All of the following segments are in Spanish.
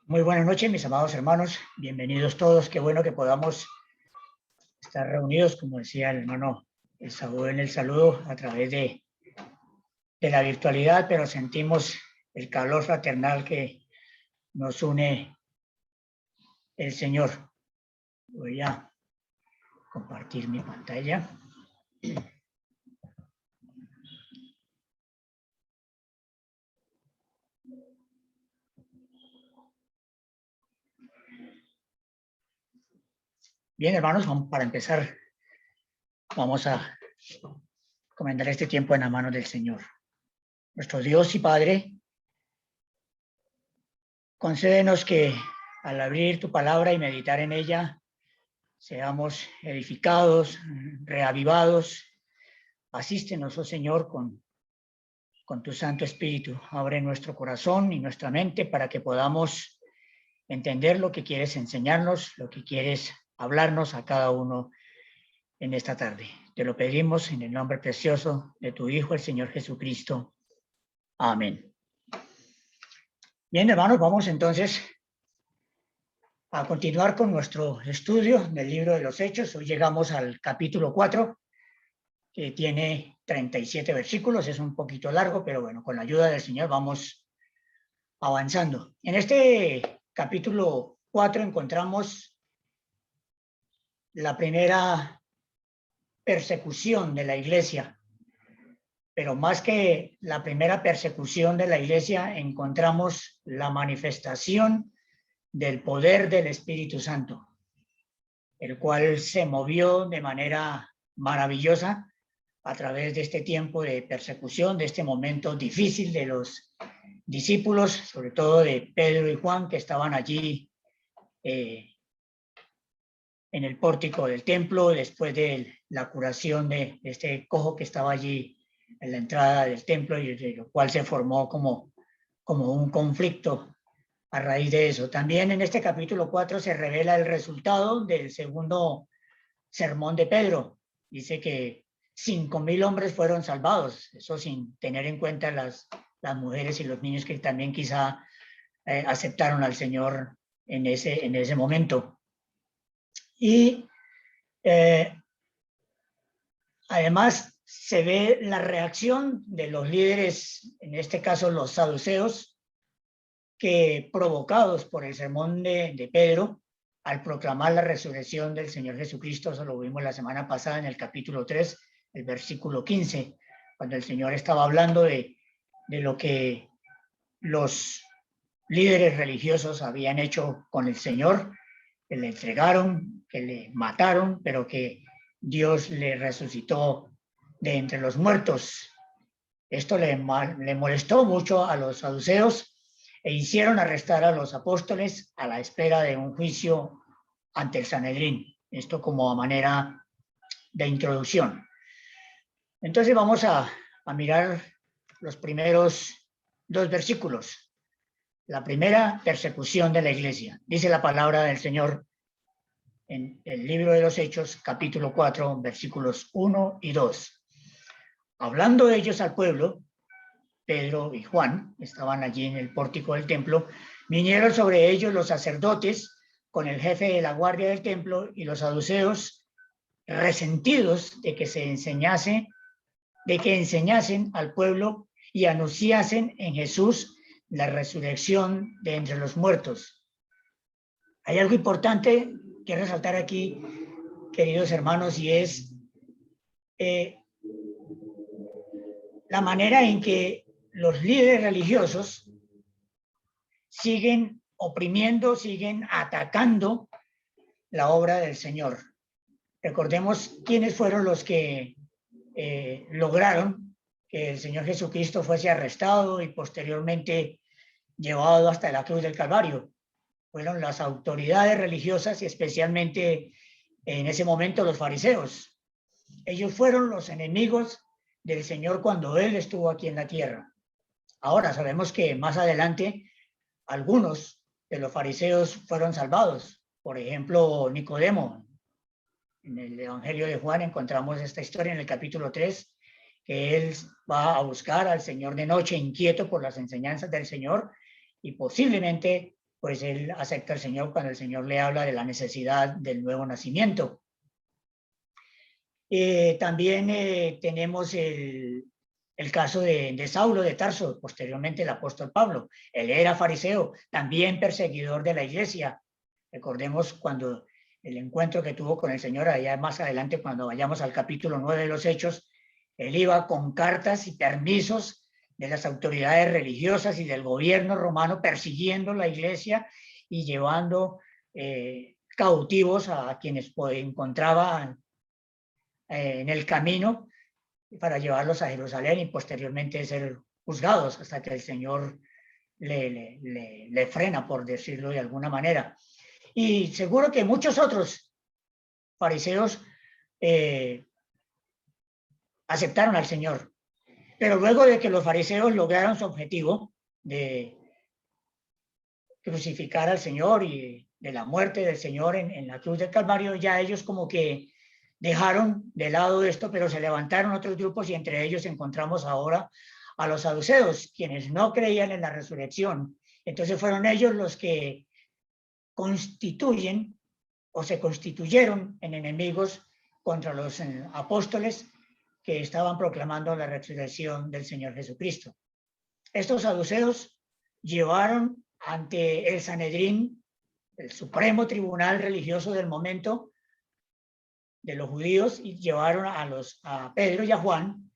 Muy buenas noches, mis amados hermanos. Bienvenidos todos. Qué bueno que podamos estar reunidos, como decía el hermano Esaú en el saludo, a través de la virtualidad, pero sentimos el calor fraternal que nos une el Señor. Voy a compartir mi pantalla. Bien, hermanos, para empezar, vamos a comendar este tiempo en las manos del Señor. Nuestro Dios y Padre, concédenos que al abrir tu palabra y meditar en ella, seamos edificados, reavivados. Asístenos, oh Señor, con tu Santo Espíritu. Abre nuestro corazón y nuestra mente para que podamos entender lo que quieres enseñarnos, lo que quieres hablarnos a cada uno en esta tarde. Te lo pedimos en el nombre precioso de tu Hijo, el Señor Jesucristo. Amén. Bien, hermanos, vamos entonces a continuar con nuestro estudio del libro de los Hechos. Hoy llegamos al capítulo 4, que tiene 37 versículos. Es un poquito largo, pero bueno, con la ayuda del Señor vamos avanzando. En este capítulo 4 encontramos la primera persecución de la iglesia, pero más que la primera persecución de la iglesia, encontramos la manifestación del poder del Espíritu Santo, el cual se movió de manera maravillosa a través de este tiempo de persecución, de este momento difícil de los discípulos, sobre todo de Pedro y Juan, que estaban allí en el pórtico del templo, después de la curación de este cojo que estaba allí en la entrada del templo, y de lo cual se formó como un conflicto a raíz de eso. También en este capítulo 4 se revela el resultado del segundo sermón de Pedro. Dice que 5,000 hombres fueron salvados, eso sin tener en cuenta las mujeres y los niños que también quizá aceptaron al Señor en ese momento. Y además se ve la reacción de los líderes, en este caso los saduceos, que provocados por el sermón de Pedro, al proclamar la resurrección del Señor Jesucristo, eso lo vimos la semana pasada en el capítulo 3, el versículo 15, cuando el Señor estaba hablando de lo que los líderes religiosos habían hecho con el Señor, que le entregaron, que le mataron, pero que Dios le resucitó de entre los muertos. Esto le molestó mucho a los saduceos e hicieron arrestar a los apóstoles a la espera de un juicio ante el Sanedrín. Esto como a manera de introducción. Entonces vamos a mirar los primeros 2 versículos. La primera persecución de la iglesia. Dice la palabra del Señor en el libro de los Hechos, capítulo 4, versículos 1 y 2. Hablando ellos al pueblo, Pedro y Juan estaban allí en el pórtico del templo, vinieron sobre ellos los sacerdotes con el jefe de la guardia del templo y los saduceos, resentidos de que enseñasen al pueblo y anunciasen en Jesús la resurrección de entre los muertos. Hay algo importante que resaltar aquí, queridos hermanos, y es la manera en que los líderes religiosos siguen oprimiendo, siguen atacando la obra del Señor. Recordemos quiénes fueron los que lograron que el Señor Jesucristo fuese arrestado y posteriormente llevado hasta la cruz del Calvario. Fueron las autoridades religiosas y especialmente en ese momento los fariseos. Ellos fueron los enemigos del Señor cuando Él estuvo aquí en la tierra. Ahora sabemos que más adelante algunos de los fariseos fueron salvados. Por ejemplo, Nicodemo. En el Evangelio de Juan encontramos esta historia en el capítulo 3, que él va a buscar al Señor de noche, inquieto por las enseñanzas del Señor, y posiblemente pues él acepta al Señor cuando el Señor le habla de la necesidad del nuevo nacimiento. También tenemos el caso de Saulo de Tarso, posteriormente el apóstol Pablo. Él era fariseo, también perseguidor de la iglesia. Recordemos cuando el encuentro que tuvo con el Señor allá más adelante, cuando vayamos al capítulo 9 de los Hechos, él iba con cartas y permisos de las autoridades religiosas y del gobierno romano persiguiendo la iglesia y llevando cautivos a quienes encontraba en el camino para llevarlos a Jerusalén y posteriormente ser juzgados hasta que el Señor le frena, por decirlo de alguna manera. Y seguro que muchos otros fariseos aceptaron al Señor. Pero luego de que los fariseos lograron su objetivo de crucificar al Señor y de la muerte del Señor en la cruz del Calvario, ya ellos como que dejaron de lado esto, pero se levantaron otros grupos y entre ellos encontramos ahora a los saduceos, quienes no creían en la resurrección. Entonces fueron ellos los que constituyen o se constituyeron en enemigos contra los apóstoles que estaban proclamando la resurrección del Señor Jesucristo. Estos saduceos llevaron ante el Sanedrín, el supremo tribunal religioso del momento de los judíos, y llevaron a Pedro y a Juan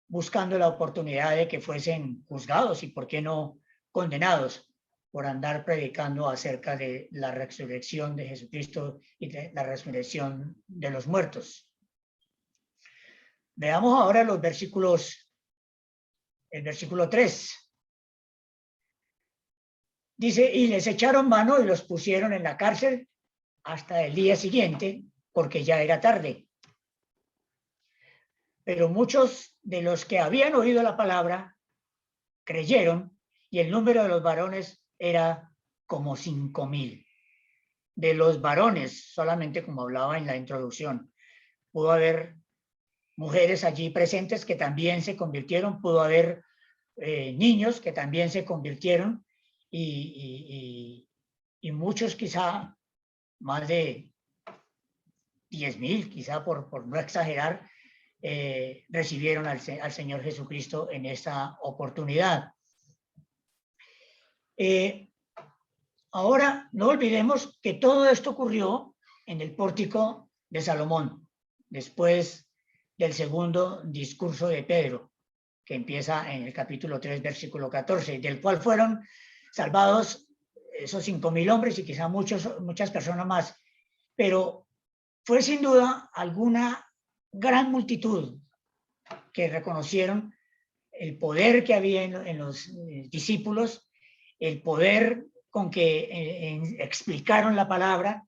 buscando la oportunidad de que fuesen juzgados y por qué no condenados por andar predicando acerca de la resurrección de Jesucristo y de la resurrección de los muertos. Veamos ahora los versículos, el versículo 3. Dice, y les echaron mano y los pusieron en la cárcel hasta el día siguiente, porque ya era tarde. Pero muchos de los que habían oído la palabra creyeron, y el número de los varones era como 5,000. De los varones, solamente como hablaba en la introducción, pudo haber mujeres allí presentes que también se convirtieron, pudo haber niños que también se convirtieron y muchos, quizá más de 10,000, quizá por no exagerar, recibieron al Señor Jesucristo en esta oportunidad. Ahora, no olvidemos que todo esto ocurrió en el pórtico de Salomón, después del segundo discurso de Pedro, que empieza en el capítulo 3, versículo 14, del cual fueron salvados esos 5,000 hombres y quizá muchas personas más. Pero fue sin duda alguna gran multitud que reconocieron el poder que había en los discípulos, el poder con que explicaron la palabra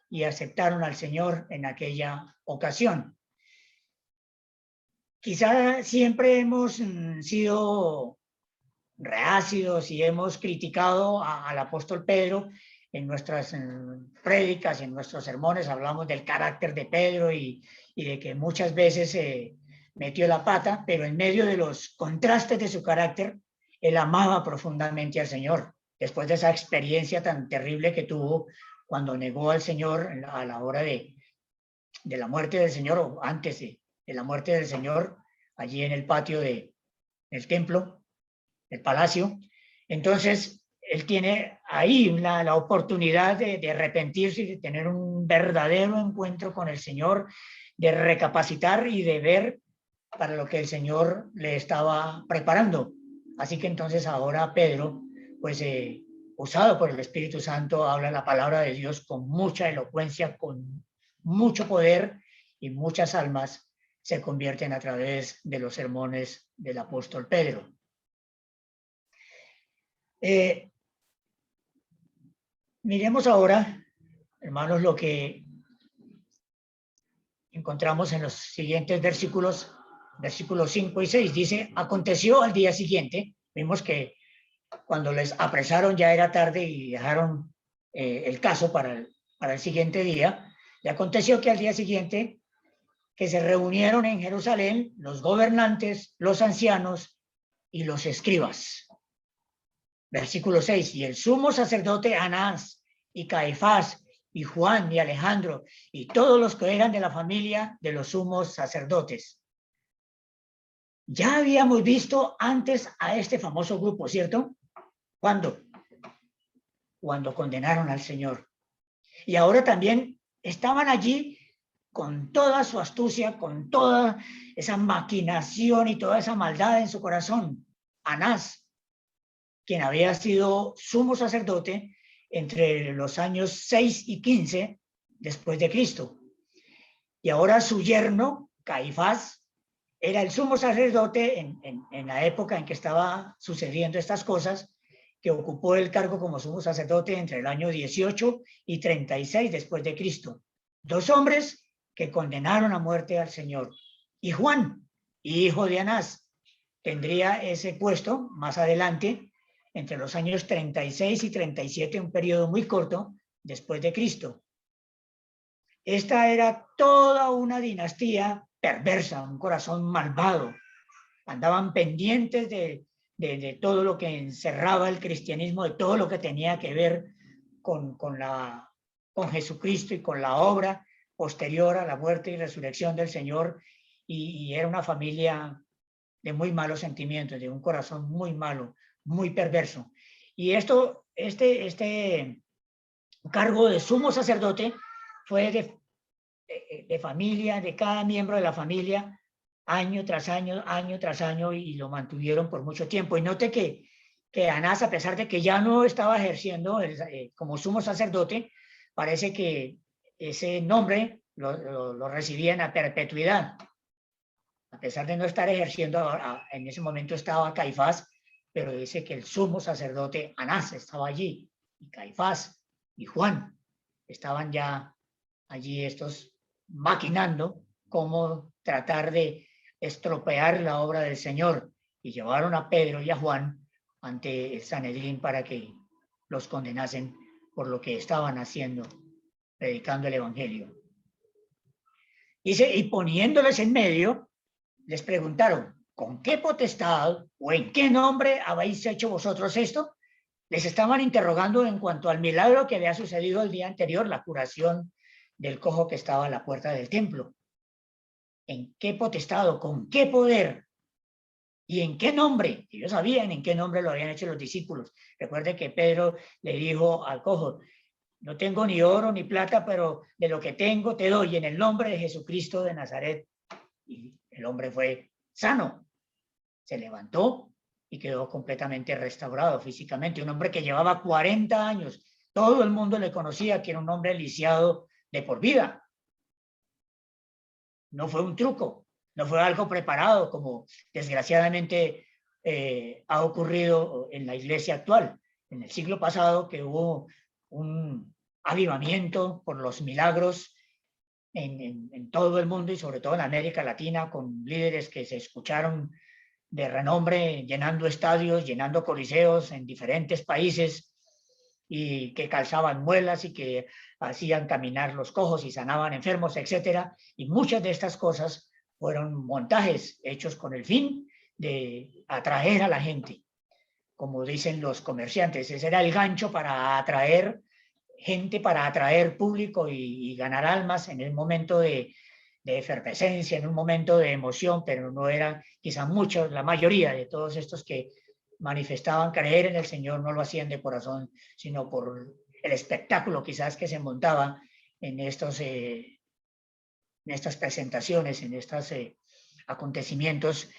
y aceptaron al Señor en aquella ocasión. Quizá siempre hemos sido reácidos y hemos criticado al apóstol Pedro en nuestras prédicas, en nuestros sermones, hablamos del carácter de Pedro y de que muchas veces metió la pata, pero en medio de los contrastes de su carácter, él amaba profundamente al Señor. Después de esa experiencia tan terrible que tuvo cuando negó al Señor a la hora de la muerte del Señor, o antes de la muerte del Señor, allí en el patio del templo, el palacio. Entonces, él tiene ahí la oportunidad de arrepentirse y de tener un verdadero encuentro con el Señor, de recapacitar y de ver para lo que el Señor le estaba preparando. Así que entonces ahora Pedro, pues usado por el Espíritu Santo, habla la palabra de Dios con mucha elocuencia, con mucho poder, y muchas almas se convierten a través de los sermones del apóstol Pedro. Miremos ahora, hermanos, lo que encontramos en los siguientes versículos, versículos 5 y 6. Dice, aconteció al día siguiente, vimos que cuando les apresaron ya era tarde y dejaron el caso para el siguiente día, y aconteció que al día siguiente que se reunieron en Jerusalén los gobernantes, los ancianos y los escribas. Versículo 6, y el sumo sacerdote Anás y Caifás y Juan y Alejandro y todos los que eran de la familia de los sumos sacerdotes. Ya habíamos visto antes a este famoso grupo, ¿cierto? ¿Cuándo? Cuando condenaron al Señor. Y ahora también estaban allí con toda su astucia, con toda esa maquinación y toda esa maldad en su corazón. Anás, quien había sido sumo sacerdote entre los años 6 y 15 después de Cristo. Y ahora su yerno, Caifás, era el sumo sacerdote en la época en que estaba sucediendo estas cosas, que ocupó el cargo como sumo sacerdote entre el año 18 y 36 después de Cristo. Dos hombres que condenaron a muerte al Señor. Y Juan, hijo de Anás, tendría ese puesto más adelante, entre los años 36 y 37, un periodo muy corto después de Cristo. Esta era toda una dinastía perversa, un corazón malvado. Andaban pendientes de todo lo que encerraba el cristianismo, de todo lo que tenía que ver con Jesucristo y con la obra posterior a la muerte y resurrección del Señor. Y era una familia de muy malos sentimientos, de un corazón muy malo, muy perverso. Y este cargo de sumo sacerdote fue de familia, de cada miembro de la familia, año tras año, y lo mantuvieron por mucho tiempo. Y note que Anás, a pesar de que ya no estaba ejerciendo como sumo sacerdote, parece que ese nombre lo recibía en la perpetuidad. A pesar de no estar ejerciendo, en ese momento estaba Caifás, pero dice que el sumo sacerdote Anás estaba allí, y Caifás y Juan estaban ya allí estos maquinando cómo tratar de estropear la obra del Señor, y llevaron a Pedro y a Juan ante el Sanedrín para que los condenasen por lo que estaban haciendo, predicando el Evangelio. Dice, y poniéndoles en medio, les preguntaron, ¿con qué potestad o en qué nombre habéis hecho vosotros esto? Les estaban interrogando en cuanto al milagro que había sucedido el día anterior, la curación del cojo que estaba a la puerta del templo. ¿En qué potestad o con qué poder? ¿Y en qué nombre? Ellos sabían en qué nombre lo habían hecho los discípulos. Recuerde que Pedro le dijo al cojo, no tengo ni oro ni plata, pero de lo que tengo te doy en el nombre de Jesucristo de Nazaret. Y el hombre fue sano, se levantó y quedó completamente restaurado físicamente. Un hombre que llevaba 40 años, todo el mundo le conocía que era un hombre lisiado de por vida. No fue un truco, no fue algo preparado como desgraciadamente ha ocurrido en la iglesia actual. En el siglo pasado, que hubo un avivamiento por los milagros en todo el mundo y sobre todo en América Latina, con líderes que se escucharon de renombre, llenando estadios, llenando coliseos en diferentes países, y que calzaban muelas y que hacían caminar los cojos y sanaban enfermos, etcétera. Y muchas de estas cosas fueron montajes hechos con el fin de atraer a la gente. Como dicen los comerciantes, ese era el gancho para atraer gente, para atraer público y ganar almas en el momento de efervescencia, en un momento de emoción, pero no eran quizá muchos, la mayoría de todos estos que manifestaban creer en el Señor no lo hacían de corazón, sino por el espectáculo quizás que se montaba en estas presentaciones, en estos acontecimientos,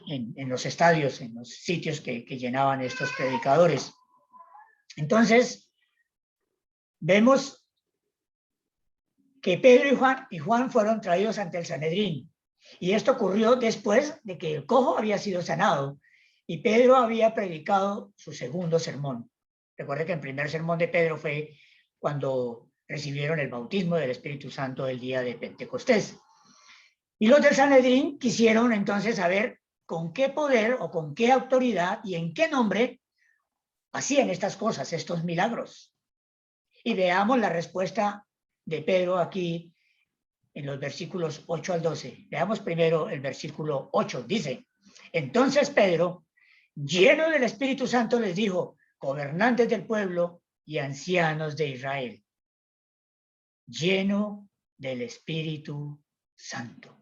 en los estadios, en los sitios que llenaban estos predicadores. Entonces, vemos que Pedro y Juan fueron traídos ante el Sanedrín. Y esto ocurrió después de que el cojo había sido sanado y Pedro había predicado su segundo sermón. Recuerde que el primer sermón de Pedro fue cuando recibieron el bautismo del Espíritu Santo el día de Pentecostés. Y los del Sanedrín quisieron entonces saber con qué poder o con qué autoridad y en qué nombre hacían estas cosas, estos milagros. Y veamos la respuesta de Pedro aquí en los versículos 8 al 12. Veamos primero el versículo 8. Dice, entonces Pedro, lleno del Espíritu Santo, les dijo, gobernantes del pueblo y ancianos de Israel, lleno del Espíritu Santo.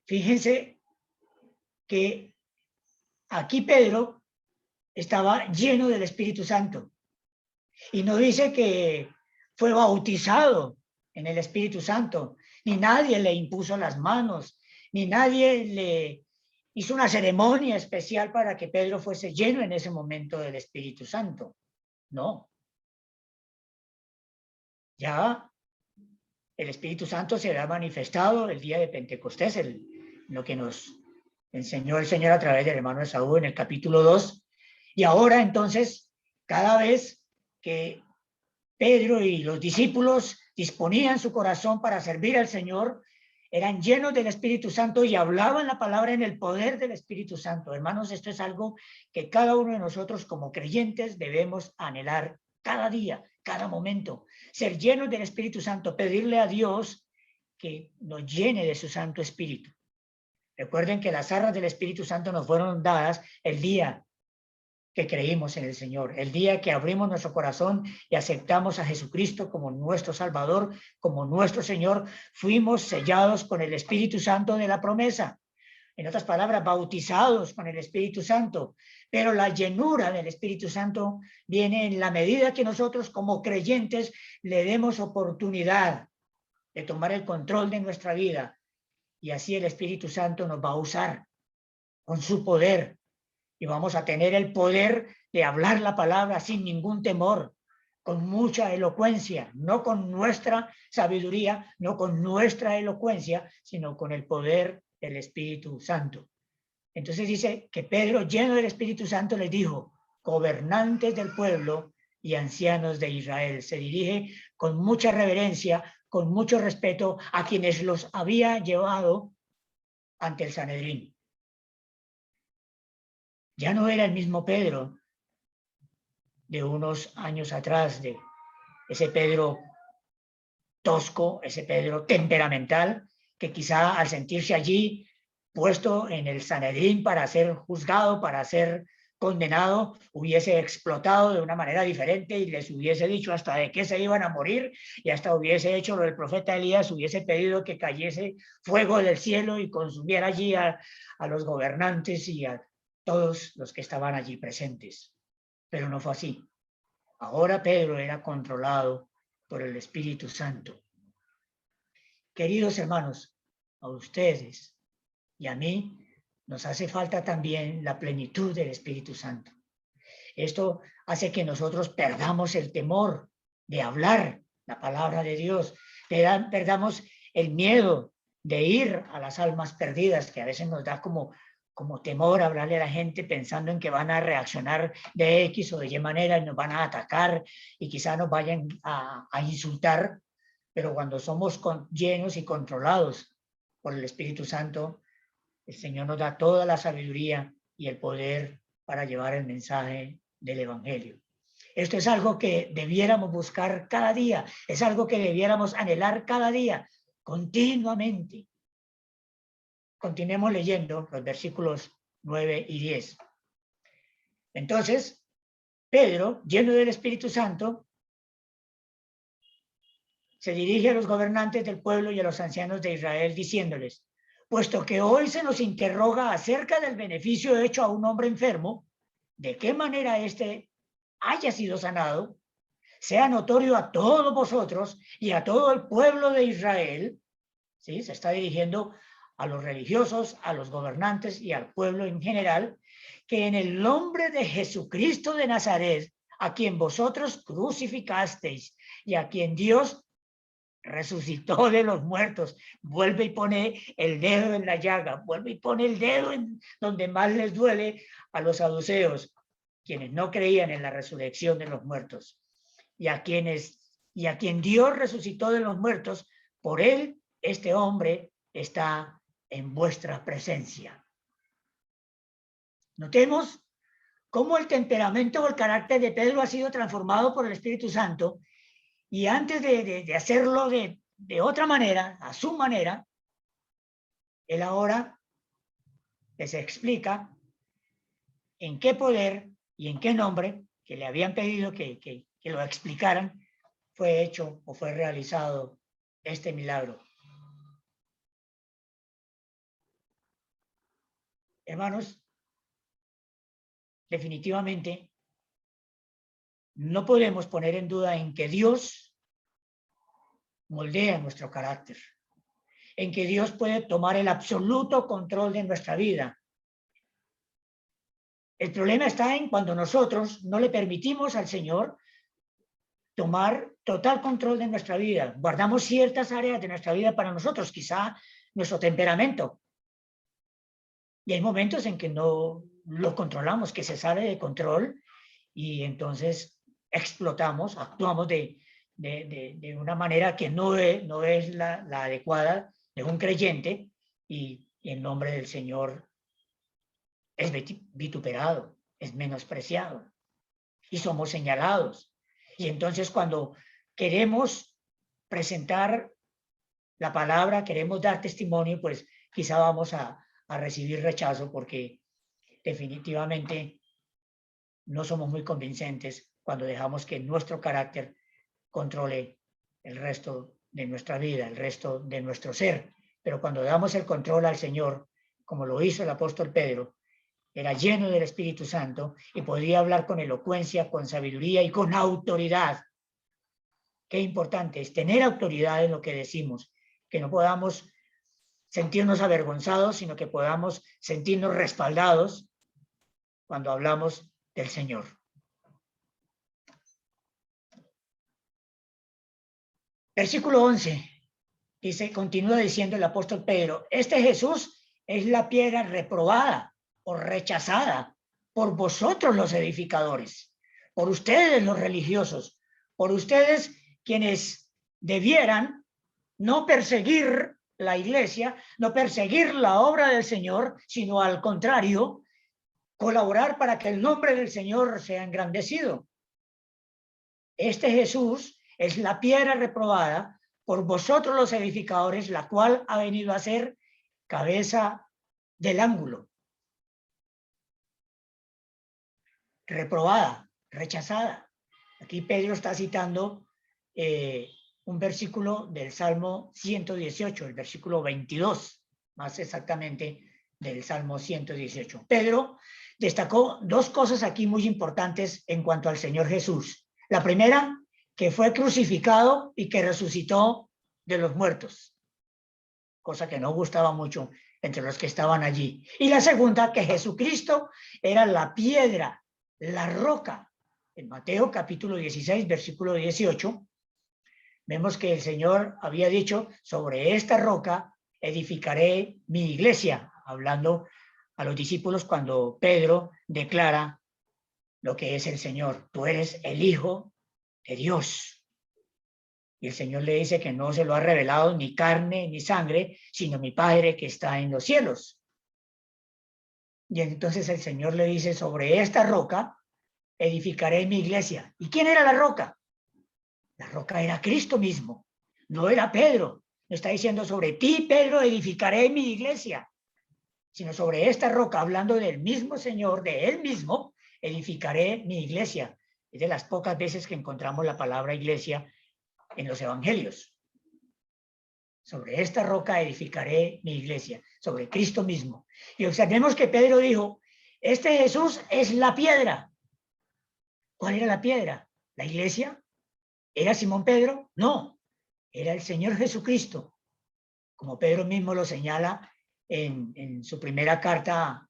Fíjense que aquí Pedro estaba lleno del Espíritu Santo y no dice que fue bautizado en el Espíritu Santo, ni nadie le impuso las manos, ni nadie le hizo una ceremonia especial para que Pedro fuese lleno en ese momento del Espíritu Santo. No. Ya el Espíritu Santo se había manifestado el día de Pentecostés, lo que nos enseñó el Señor a través del hermano Esaú en el capítulo 2. Y ahora entonces, cada vez que Pedro y los discípulos disponían su corazón para servir al Señor, eran llenos del Espíritu Santo y hablaban la palabra en el poder del Espíritu Santo. Hermanos, esto es algo que cada uno de nosotros como creyentes debemos anhelar cada día, cada momento. Ser llenos del Espíritu Santo, pedirle a Dios que nos llene de su Santo Espíritu. Recuerden que las arras del Espíritu Santo nos fueron dadas el día que creímos en el Señor, el día que abrimos nuestro corazón y aceptamos a Jesucristo como nuestro Salvador, como nuestro Señor, fuimos sellados con el Espíritu Santo de la promesa. En otras palabras, bautizados con el Espíritu Santo. Pero la llenura del Espíritu Santo viene en la medida que nosotros como creyentes le demos oportunidad de tomar el control de nuestra vida. Y así el Espíritu Santo nos va a usar con su poder. Y vamos a tener el poder de hablar la palabra sin ningún temor, con mucha elocuencia, no con nuestra sabiduría, no con nuestra elocuencia, sino con el poder del Espíritu Santo. Entonces dice que Pedro, lleno del Espíritu Santo, les dijo, gobernantes del pueblo y ancianos de Israel. Se dirige con mucha reverencia, con mucho respeto a quienes los había llevado ante el Sanedrín. Ya no era el mismo Pedro de unos años atrás, de ese Pedro tosco, ese Pedro temperamental, que quizá al sentirse allí puesto en el Sanedrín para ser juzgado, para ser condenado, hubiese explotado de una manera diferente y les hubiese dicho hasta de qué se iban a morir y hasta hubiese hecho lo del profeta Elías, hubiese pedido que cayese fuego del cielo y consumiera allí a los gobernantes y a todos los que estaban allí presentes. Pero no fue así. Ahora Pedro era controlado por el Espíritu Santo. Queridos hermanos, a ustedes y a mí nos hace falta también la plenitud del Espíritu Santo. Esto hace que nosotros perdamos el temor de hablar la palabra de Dios, perdamos el miedo de ir a las almas perdidas, que a veces nos da como temor hablarle a la gente pensando en que van a reaccionar de X o de Y manera y nos van a atacar y quizá nos vayan a insultar, pero cuando somos llenos y controlados por el Espíritu Santo, el Señor nos da toda la sabiduría y el poder para llevar el mensaje del Evangelio. Esto es algo que debiéramos buscar cada día, es algo que debiéramos anhelar cada día, continuamente. Continuemos leyendo los versículos 9 y 10. Entonces, Pedro, lleno del Espíritu Santo, se dirige a los gobernantes del pueblo y a los ancianos de Israel diciéndoles, puesto que hoy se nos interroga acerca del beneficio hecho a un hombre enfermo, de qué manera éste haya sido sanado, sea notorio a todos vosotros y a todo el pueblo de Israel. ¿Sí? Se está dirigiendo a los religiosos, a los gobernantes y al pueblo en general, que en el nombre de Jesucristo de Nazaret, a quien vosotros crucificasteis y a quien Dios resucitó de los muertos, vuelve y pone el dedo en la llaga, vuelve y pone el dedo en donde más les duele a los saduceos, quienes no creían en la resurrección de los muertos, y a quien Dios resucitó de los muertos, por él este hombre está en vuestra presencia. Notemos cómo el temperamento o el carácter de Pedro ha sido transformado por el Espíritu Santo. Y antes de hacerlo de otra manera, a su manera, él ahora les explica en qué poder y en qué nombre que le habían pedido que lo explicaran, fue hecho o fue realizado este milagro. Hermanos, definitivamente no podemos poner en duda en que Dios moldea nuestro carácter, en que Dios puede tomar el absoluto control de nuestra vida. El problema está en cuando nosotros no le permitimos al Señor tomar total control de nuestra vida. Guardamos ciertas áreas de nuestra vida para nosotros, quizá nuestro temperamento. Y hay momentos en que no lo controlamos, que se sale de control y entonces explotamos, actuamos de una manera que no es la adecuada de un creyente y en nombre del Señor es vituperado, es menospreciado y somos señalados. Y entonces cuando queremos presentar la palabra, queremos dar testimonio, pues quizá vamos a recibir rechazo porque definitivamente no somos muy convincentes cuando dejamos que nuestro carácter controle el resto de nuestra vida, el resto de nuestro ser. Pero cuando damos el control al Señor, como lo hizo el apóstol Pedro, era lleno del Espíritu Santo y podía hablar con elocuencia, con sabiduría y con autoridad. Qué importante es tener autoridad en lo que decimos, que no podamos sentirnos avergonzados, sino que podamos sentirnos respaldados cuando hablamos del Señor. Versículo 11, dice, continúa diciendo el apóstol Pedro, este Jesús es la piedra reprobada o rechazada por vosotros los edificadores, por ustedes los religiosos, por ustedes quienes debieran no perseguir la iglesia, no perseguir la obra del Señor, sino al contrario, colaborar para que el nombre del Señor sea engrandecido. Este Jesús es la piedra reprobada por vosotros los edificadores, la cual ha venido a ser cabeza del ángulo. Reprobada, rechazada. Aquí Pedro está citando un versículo del Salmo 118, el versículo 22, más exactamente del Salmo 118. Pedro destacó dos cosas aquí muy importantes en cuanto al Señor Jesús. La primera, que fue crucificado y que resucitó de los muertos, cosa que no gustaba mucho entre los que estaban allí. Y la segunda, que Jesucristo era la piedra, la roca. En Mateo capítulo 16, versículo 18, vemos que el Señor había dicho, sobre esta roca edificaré mi iglesia, hablando a los discípulos cuando Pedro declara lo que es el Señor. Tú eres el Hijo de Dios. Y el Señor le dice que no se lo ha revelado ni carne ni sangre, sino mi Padre que está en los cielos. Y entonces el Señor le dice, sobre esta roca edificaré mi iglesia. ¿Y quién era la roca? La roca era Cristo mismo, no era Pedro. No está diciendo, sobre ti, Pedro, edificaré mi iglesia, sino sobre esta roca, hablando del mismo Señor, de él mismo, edificaré mi iglesia. Es de las pocas veces que encontramos la palabra iglesia en los evangelios. Sobre esta roca edificaré mi iglesia, sobre Cristo mismo. Y observemos que Pedro dijo, este Jesús es la piedra. ¿Cuál era la piedra? ¿La iglesia? ¿Era Simón Pedro? No, era el Señor Jesucristo, como Pedro mismo lo señala en su primera carta,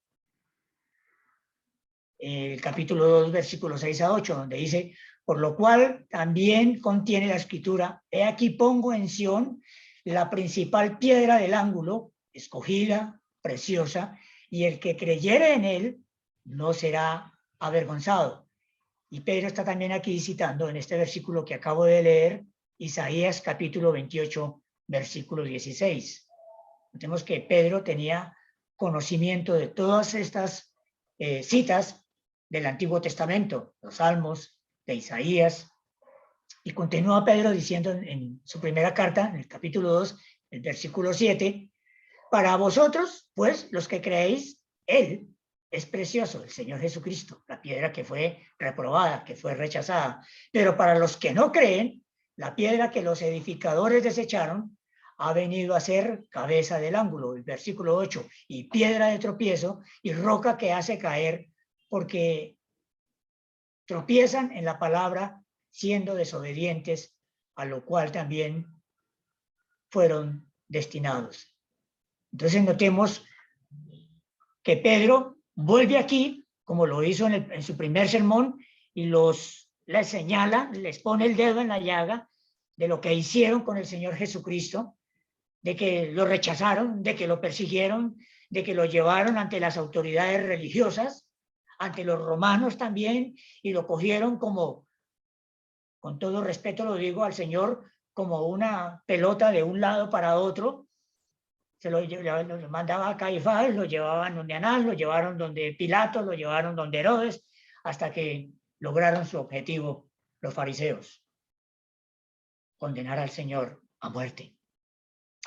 el capítulo 2, versículos 6 a 8, donde dice, por lo cual también contiene la escritura, he aquí pongo en Sión la principal piedra del ángulo, escogida, preciosa, y el que creyere en él no será avergonzado. Y Pedro está también aquí citando en este versículo que acabo de leer, Isaías capítulo 28, versículo 16. Notemos que Pedro tenía conocimiento de todas estas citas del Antiguo Testamento, los Salmos, de Isaías, y continúa Pedro diciendo en su primera carta, en el capítulo 2, el versículo 7, para vosotros, pues, los que creéis, él es precioso, el Señor Jesucristo, la piedra que fue reprobada, que fue rechazada. Pero para los que no creen, la piedra que los edificadores desecharon ha venido a ser cabeza del ángulo, el versículo 8, y piedra de tropiezo y roca que hace caer, porque tropiezan en la palabra siendo desobedientes, a lo cual también fueron destinados. Entonces notemos que Pedro vuelve aquí, como lo hizo en su primer sermón, y les señala, les pone el dedo en la llaga de lo que hicieron con el Señor Jesucristo, de que lo rechazaron, de que lo persiguieron, de que lo llevaron ante las autoridades religiosas, ante los romanos también, y lo cogieron como, con todo respeto lo digo al Señor, como una pelota de un lado para otro. Lo mandaba a Caifás, lo llevaban donde Anás, lo llevaron donde Pilato, lo llevaron donde Herodes, hasta que lograron su objetivo los fariseos, condenar al Señor a muerte.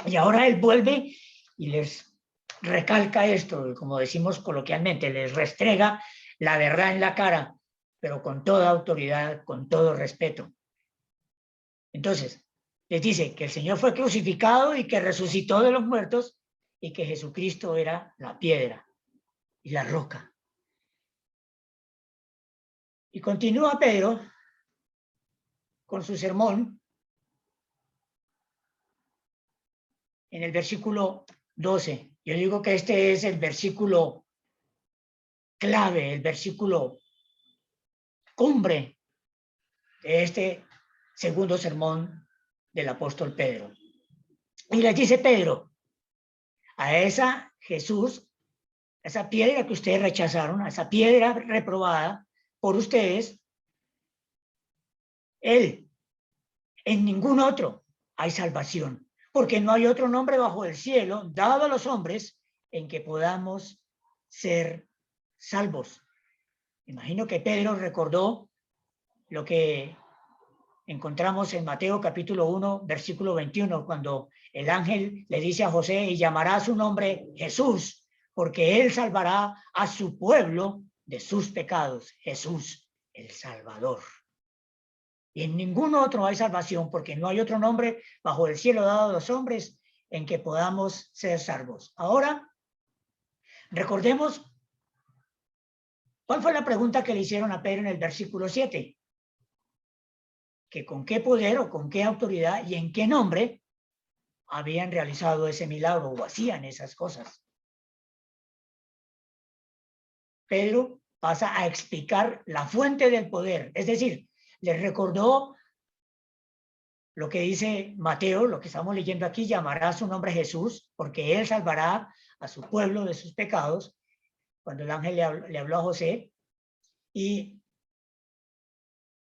Y ahora él vuelve y les recalca esto, como decimos coloquialmente, les restrega la verdad en la cara, pero con toda autoridad, con todo respeto. Entonces, les dice que el Señor fue crucificado y que resucitó de los muertos y que Jesucristo era la piedra y la roca. Y continúa Pedro con su sermón en el versículo 12. Yo digo que este es el versículo clave, el versículo cumbre de este segundo sermón del apóstol Pedro. Y les dice Pedro, a esa Jesús, a esa piedra que ustedes rechazaron, a esa piedra reprobada por ustedes, él, en ningún otro hay salvación, porque no hay otro nombre bajo el cielo dado a los hombres en que podamos ser salvos. Imagino que Pedro recordó lo que encontramos en Mateo capítulo 1, versículo 21, cuando el ángel le dice a José, y llamará su nombre Jesús, porque él salvará a su pueblo de sus pecados. Jesús, el Salvador. Y en ningún otro hay salvación, porque no hay otro nombre bajo el cielo dado a los hombres en que podamos ser salvos. Ahora, recordemos, ¿cuál fue la pregunta que le hicieron a Pedro en el versículo 7? Que con qué poder o con qué autoridad y en qué nombre habían realizado ese milagro o hacían esas cosas. Pedro pasa a explicar la fuente del poder, es decir, les recordó lo que dice Mateo, lo que estamos leyendo aquí, llamará su nombre Jesús, porque él salvará a su pueblo de sus pecados, cuando el ángel le habló a José. Y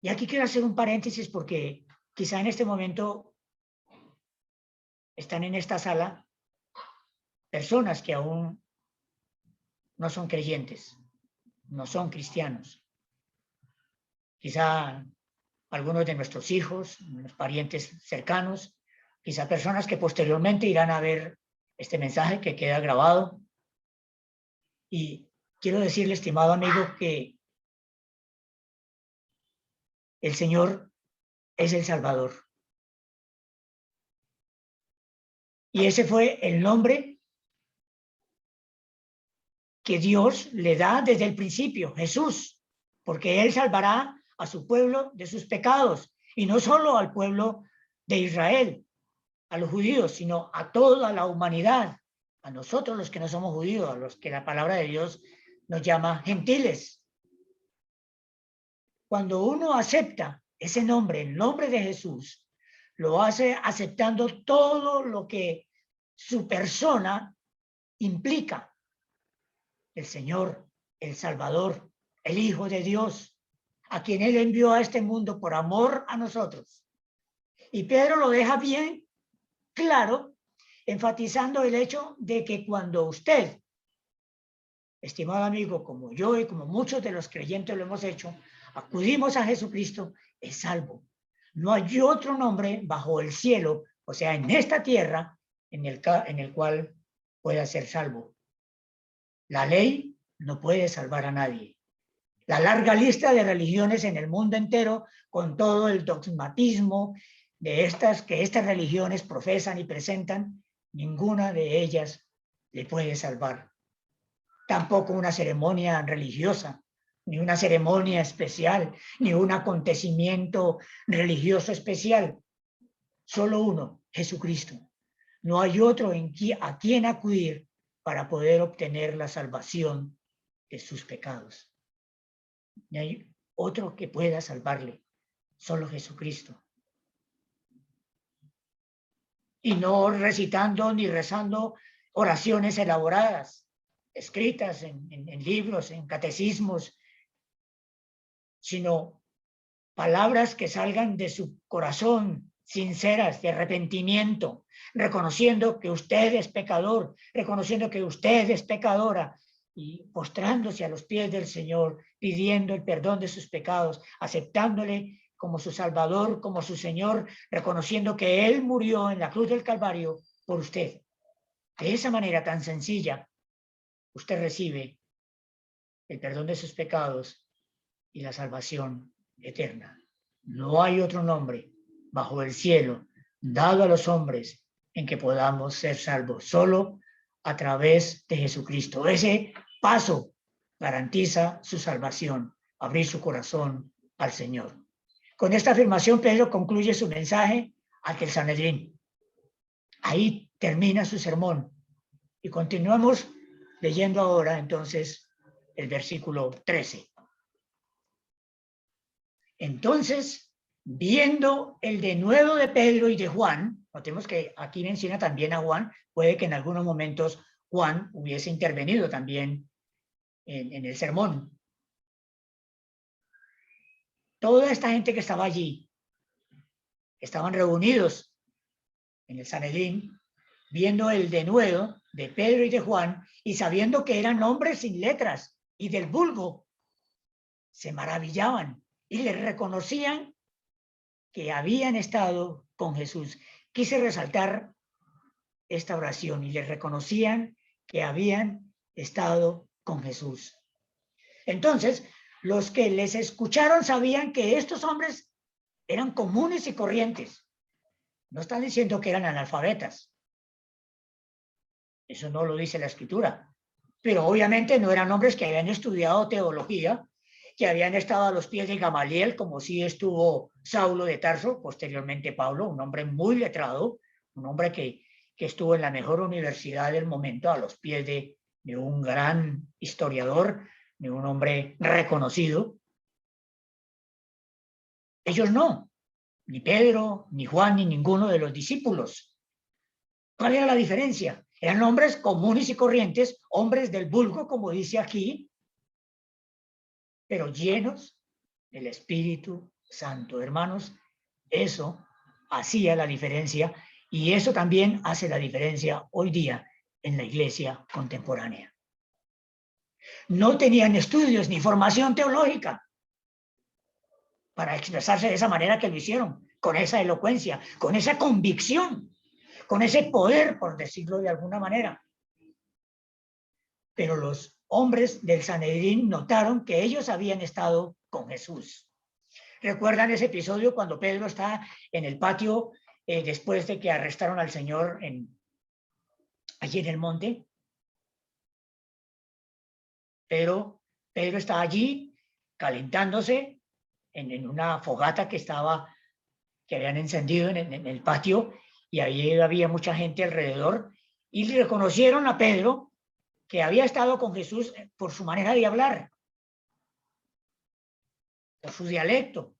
aquí quiero hacer un paréntesis porque quizá en este momento están en esta sala personas que aún no son creyentes, no son cristianos. Quizá algunos de nuestros hijos, los parientes cercanos, quizá personas que posteriormente irán a ver este mensaje que queda grabado. Y quiero decirle, estimado amigo, que el Señor es el Salvador. Y ese fue el nombre que Dios le da desde el principio, Jesús, porque Él salvará a su pueblo de sus pecados, y no solo al pueblo de Israel, a los judíos, sino a toda la humanidad, a nosotros los que no somos judíos, a los que la palabra de Dios nos llama gentiles. Cuando uno acepta ese nombre, el nombre de Jesús, lo hace aceptando todo lo que su persona implica. El Señor, el Salvador, el Hijo de Dios, a quien Él envió a este mundo por amor a nosotros. Y Pedro lo deja bien claro, enfatizando el hecho de que cuando usted, estimado amigo, como yo y como muchos de los creyentes lo hemos hecho, acudimos a Jesucristo, es salvo. No hay otro nombre bajo el cielo, o sea, en esta tierra, en el cual pueda ser salvo. La ley no puede salvar a nadie. La larga lista de religiones en el mundo entero, con todo el dogmatismo de que estas religiones profesan y presentan, ninguna de ellas le puede salvar. Tampoco una ceremonia religiosa, ni una ceremonia especial, ni un acontecimiento religioso especial. Solo uno, Jesucristo. No hay otro a quien acudir para poder obtener la salvación de sus pecados. No hay otro que pueda salvarle, solo Jesucristo. Y no recitando ni rezando oraciones elaboradas, escritas en libros, en catecismos, sino palabras que salgan de su corazón, sinceras, de arrepentimiento, reconociendo que usted es pecador, reconociendo que usted es pecadora, y postrándose a los pies del Señor, pidiendo el perdón de sus pecados, aceptándole como su Salvador, como su Señor, reconociendo que Él murió en la cruz del Calvario por usted. De esa manera tan sencilla, usted recibe el perdón de sus pecados y la salvación eterna. No hay otro nombre bajo el cielo dado a los hombres en que podamos ser salvos, solo a través de Jesucristo. Ese paso garantiza su salvación, abrir su corazón al Señor. Con esta afirmación, Pedro concluye su mensaje ante el Sanedrín. Ahí termina su sermón y continuamos leyendo ahora entonces el versículo 13. Entonces, viendo el denuedo de Pedro y de Juan, notemos que aquí menciona también a Juan, puede que en algunos momentos Juan hubiese intervenido también en el sermón. Toda esta gente que estaba allí, estaban reunidos en el Sanedrín, viendo el denuedo de Pedro y de Juan y sabiendo que eran hombres sin letras y del vulgo, se maravillaban y les reconocían que habían estado con Jesús. Quise resaltar esta oración y les reconocían que habían estado con Jesús. Entonces, los que les escucharon sabían que estos hombres eran comunes y corrientes. No están diciendo que eran analfabetas. Eso no lo dice la Escritura. Pero obviamente no eran hombres que habían estudiado teología, que habían estado a los pies de Gamaliel, como sí estuvo Saulo de Tarso, posteriormente Pablo, un hombre muy letrado, un hombre que estuvo en la mejor universidad del momento, a los pies de un gran historiador, de un hombre reconocido. Ellos no, ni Pedro, ni Juan, ni ninguno de los discípulos. ¿Cuál era la diferencia? Eran hombres comunes y corrientes, hombres del vulgo, como dice aquí, pero llenos del Espíritu Santo. Hermanos, eso hacía la diferencia y eso también hace la diferencia hoy día en la iglesia contemporánea. No tenían estudios ni formación teológica para expresarse de esa manera que lo hicieron, con esa elocuencia, con esa convicción, con ese poder, por decirlo de alguna manera. Pero los hombres del Sanedrín notaron que ellos habían estado con Jesús. ¿Recuerdan ese episodio cuando Pedro está en el patio después de que arrestaron al Señor allí en el monte? Pero Pedro está allí calentándose en una fogata que habían encendido en el patio, y ahí había mucha gente alrededor, y reconocieron a Pedro que había estado con Jesús por su manera de hablar, por su dialecto,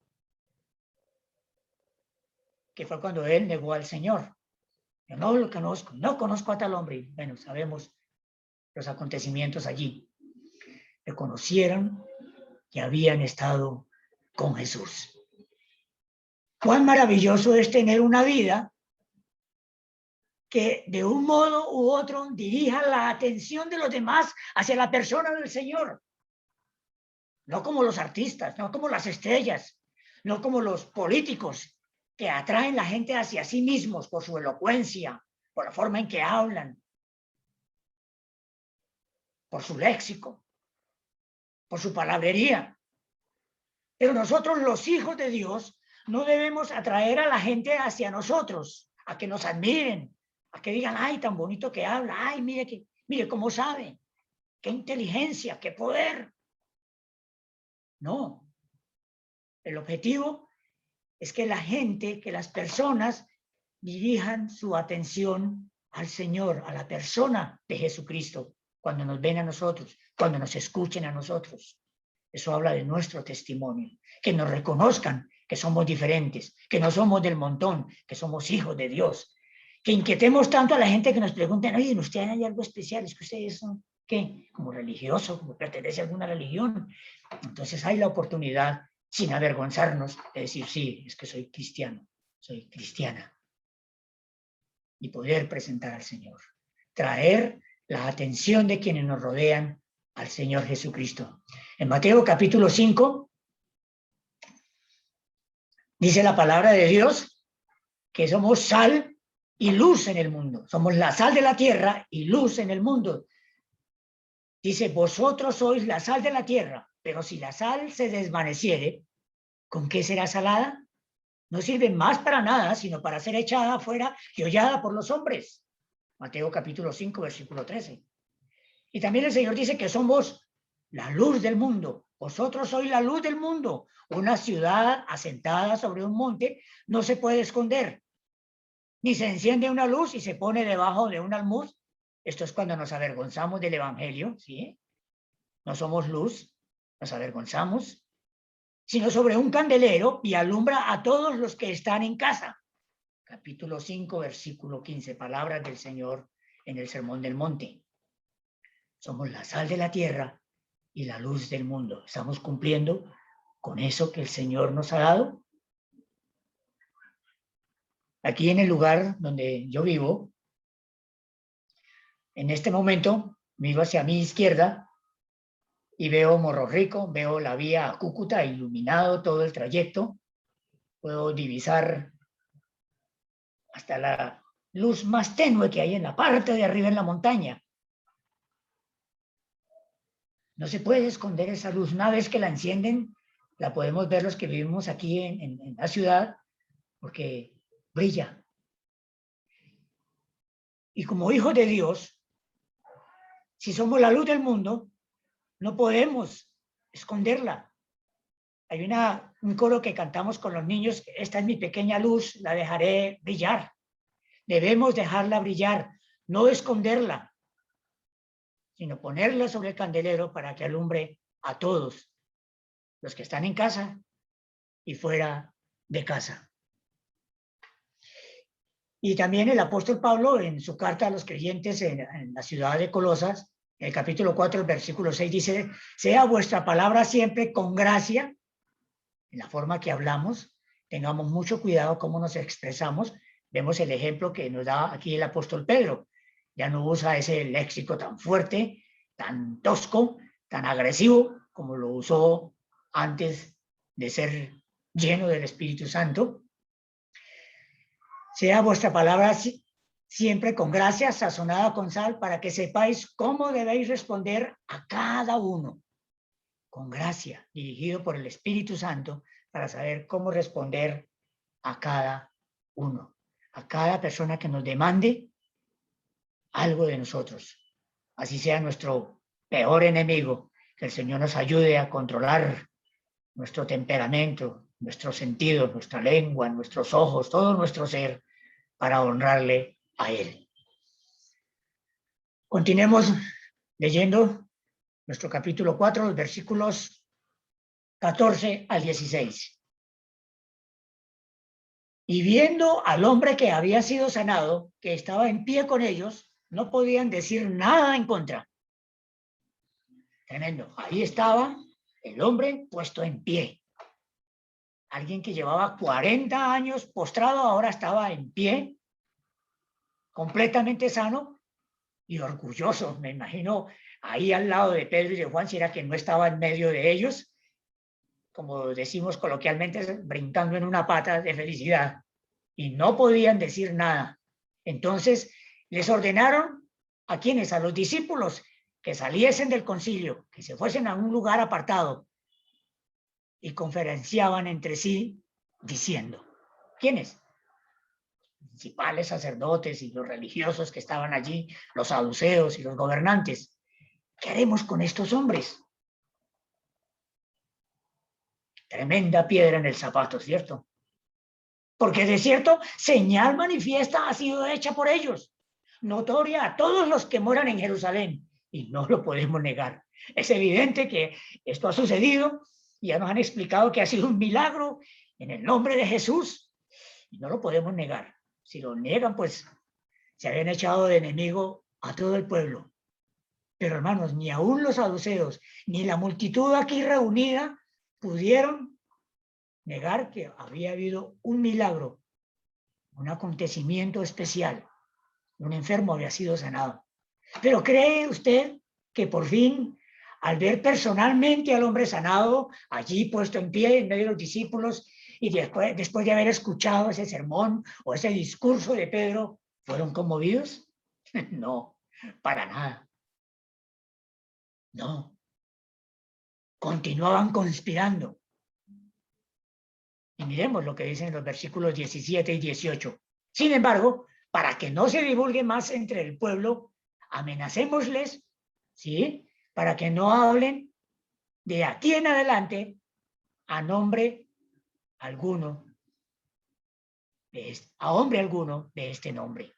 que fue cuando él negó al Señor. Yo no lo conozco, no conozco a tal hombre. Bueno, sabemos los acontecimientos allí. Reconocieron que habían estado con Jesús. Cuán maravilloso es tener una vida que de un modo u otro dirija la atención de los demás hacia la persona del Señor. No como los artistas, no como las estrellas, no como los políticos que atraen la gente hacia sí mismos por su elocuencia, por la forma en que hablan, por su léxico. por su palabrería. Pero nosotros, los hijos de Dios, no debemos atraer a la gente hacia nosotros, a que nos admiren, a que digan, ay, tan bonito que habla, ay, mire cómo sabe, qué inteligencia, qué poder. No. El objetivo es que la gente, que las personas dirijan su atención al Señor, a la persona de Jesucristo, cuando nos ven a nosotros, cuando nos escuchen a nosotros. Eso habla de nuestro testimonio, que nos reconozcan que somos diferentes, que no somos del montón, que somos hijos de Dios, que inquietemos tanto a la gente que nos pregunten, oye, ¿ustedes hay algo especial? ¿Es que ustedes son qué? ¿Como religioso? ¿Como pertenece a alguna religión? Entonces hay la oportunidad, sin avergonzarnos, de decir, sí, es que soy cristiano, soy cristiana. Y poder presentar al Señor. Traer la atención de quienes nos rodean al Señor Jesucristo. En Mateo capítulo 5, dice la palabra de Dios que somos sal y luz en el mundo. Somos la sal de la tierra y luz en el mundo. Dice, vosotros sois la sal de la tierra, pero si la sal se desvaneciere, ¿con qué será salada? No sirve más para nada, sino para ser echada afuera y hollada por los hombres. Mateo capítulo 5, versículo 13. Y también el Señor dice que somos la luz del mundo. Vosotros sois la luz del mundo. Una ciudad asentada sobre un monte no se puede esconder. Ni se enciende una luz y se pone debajo de un almud. Esto es cuando nos avergonzamos del Evangelio, ¿sí? No somos luz, nos avergonzamos, sino sobre un candelero y alumbra a todos los que están en casa. Capítulo 5, versículo 15, palabras del Señor en el Sermón del Monte. Somos la sal de la tierra y la luz del mundo. ¿Estamos cumpliendo con eso que el Señor nos ha dado? Aquí en el lugar donde yo vivo, en este momento, miro hacia mi izquierda y veo Morro Rico, veo la vía a Cúcuta, iluminado todo el trayecto. Puedo divisar hasta la luz más tenue que hay en la parte de arriba en la montaña. No se puede esconder esa luz. Una vez que la encienden, la podemos ver los que vivimos aquí en la ciudad, porque brilla. Y como hijos de Dios, si somos la luz del mundo, no podemos esconderla. Hay un coro que cantamos con los niños, esta es mi pequeña luz, la dejaré brillar. Debemos dejarla brillar, no esconderla, sino ponerla sobre el candelero para que alumbre a todos, los que están en casa y fuera de casa. Y también el apóstol Pablo, en su carta a los creyentes en la ciudad de Colosas, en el capítulo 4, el versículo 6, dice, sea vuestra palabra siempre con gracia, en la forma que hablamos, tengamos mucho cuidado cómo nos expresamos. Vemos el ejemplo que nos da aquí el apóstol Pedro. Ya no usa ese léxico tan fuerte, tan tosco, tan agresivo, como lo usó antes de ser lleno del Espíritu Santo. Sea vuestra palabra siempre con gracia, sazonada con sal, para que sepáis cómo debéis responder a cada uno. Con gracia, dirigido por el Espíritu Santo, para saber cómo responder a cada uno, a cada persona que nos demande algo de nosotros. Así sea nuestro peor enemigo, que el Señor nos ayude a controlar nuestro temperamento, nuestros sentidos, nuestra lengua, nuestros ojos, todo nuestro ser, para honrarle a Él. Continuemos leyendo nuestro capítulo 4, los versículos 14 al 16. Y viendo al hombre que había sido sanado, que estaba en pie con ellos, no podían decir nada en contra. Tremendo. Ahí estaba el hombre puesto en pie. Alguien que llevaba 40 años postrado, ahora estaba en pie, completamente sano y orgulloso. Me imagino ahí al lado de Pedro y de Juan, si era que no estaba en medio de ellos, como decimos coloquialmente, brincando en una pata de felicidad. Y no podían decir nada. Entonces les ordenaron, ¿a quiénes? A los discípulos, que saliesen del concilio, que se fuesen a un lugar apartado y conferenciaban entre sí diciendo, ¿quiénes? Principales sacerdotes y los religiosos que estaban allí, los saduceos y los gobernantes. ¿Qué haremos con estos hombres? Tremenda piedra en el zapato, ¿cierto? Porque de cierto, señal manifiesta ha sido hecha por ellos, notoria a todos los que moran en Jerusalén, y no lo podemos negar. Es evidente que esto ha sucedido, y ya nos han explicado que ha sido un milagro en el nombre de Jesús, y no lo podemos negar. Si lo niegan, pues se habían echado de enemigo a todo el pueblo. Pero hermanos, ni aún los saduceos, ni la multitud aquí reunida pudieron negar que había habido un milagro, un acontecimiento especial. Un enfermo había sido sanado. Pero ¿cree usted que por fin, al ver personalmente al hombre sanado, allí puesto en pie en medio de los discípulos, y después de haber escuchado ese sermón o ese discurso de Pedro, fueron conmovidos? No, para nada. No. Continuaban conspirando. Y miremos lo que dicen los versículos 17 y 18. Sin embargo, para que no se divulgue más entre el pueblo, amenacémosles, ¿sí? Para que no hablen de aquí en adelante a nombre alguno, a hombre alguno de este nombre.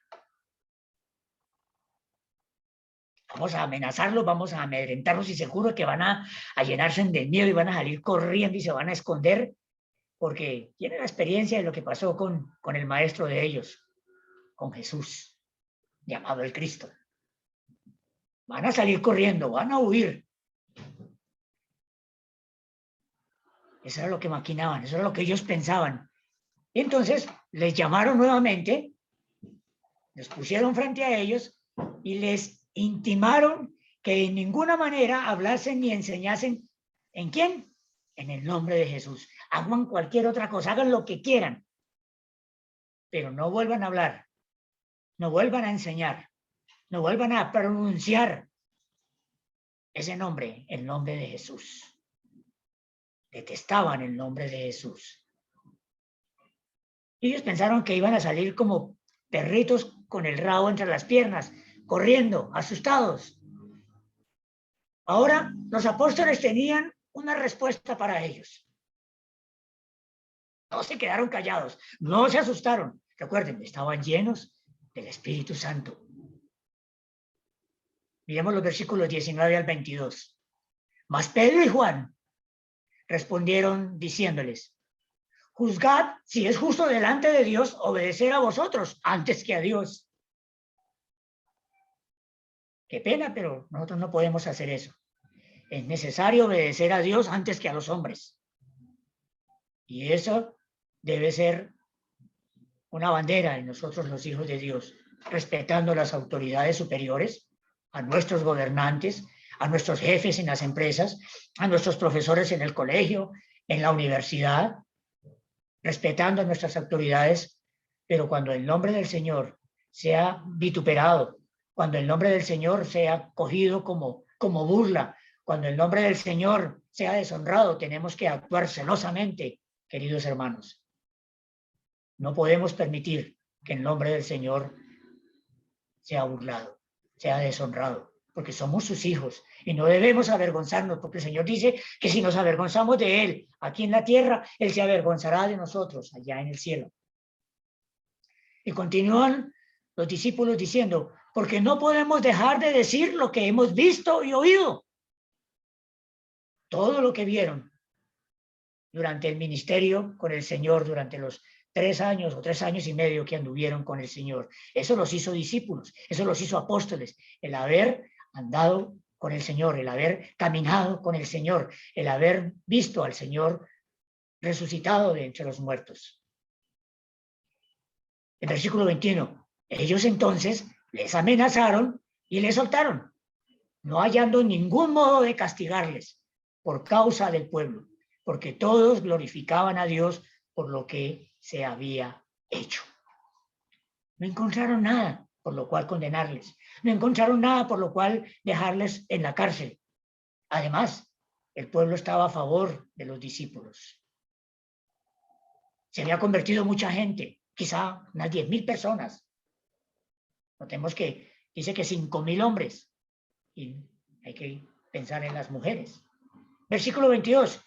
Vamos a amenazarlos, vamos a amedrentarlos y seguro que van a llenarse de miedo y van a salir corriendo y se van a esconder porque tienen la experiencia de lo que pasó con el maestro de ellos, con Jesús, llamado el Cristo. Van a salir corriendo, van a huir. Eso era lo que maquinaban, eso era lo que ellos pensaban. Entonces les llamaron nuevamente, les pusieron frente a ellos y les intimaron que en ninguna manera hablasen ni enseñasen. ¿En quién? En el nombre de Jesús. Hagan cualquier otra cosa, hagan lo que quieran, pero no vuelvan a hablar, no vuelvan a enseñar, no vuelvan a pronunciar ese nombre, el nombre de Jesús. Detestaban el nombre de Jesús. Ellos pensaron que iban a salir como perritos con el rabo entre las piernas, corriendo, asustados. Ahora los apóstoles tenían una respuesta para ellos. No se quedaron callados, no se asustaron. Recuerden, estaban llenos del Espíritu Santo. Miremos los versículos 19 al 22. Mas Pedro y Juan respondieron diciéndoles, juzgad si es justo delante de Dios obedecer a vosotros antes que a Dios. Qué pena, pero nosotros no podemos hacer eso. Es necesario obedecer a Dios antes que a los hombres. Y eso debe ser una bandera en nosotros los hijos de Dios, respetando las autoridades superiores, a nuestros gobernantes, a nuestros jefes en las empresas, a nuestros profesores en el colegio, en la universidad, respetando a nuestras autoridades, pero cuando el nombre del Señor sea vituperado, cuando el nombre del Señor sea cogido como burla, cuando el nombre del Señor sea deshonrado, tenemos que actuar celosamente, queridos hermanos. No podemos permitir que el nombre del Señor sea burlado, sea deshonrado, porque somos sus hijos y no debemos avergonzarnos, porque el Señor dice que si nos avergonzamos de Él aquí en la tierra, Él se avergonzará de nosotros allá en el cielo. Y continúan los discípulos diciendo, porque no podemos dejar de decir lo que hemos visto y oído. Todo lo que vieron durante el ministerio con el Señor, durante los 3 años o 3 años y medio que anduvieron con el Señor. Eso los hizo discípulos, eso los hizo apóstoles, el haber andado con el Señor, el haber caminado con el Señor, el haber visto al Señor resucitado de entre los muertos. El versículo 21, ellos entonces les amenazaron y les soltaron, no hallando ningún modo de castigarles por causa del pueblo, porque todos glorificaban a Dios por lo que se había hecho. No encontraron nada, por lo cual condenarles. No encontraron nada por lo cual dejarles en la cárcel. Además, el pueblo estaba a favor de los discípulos. Se había convertido mucha gente, quizá unas 10.000 personas. Notemos que dice que 5.000 hombres. Y hay que pensar en las mujeres. Versículo 22.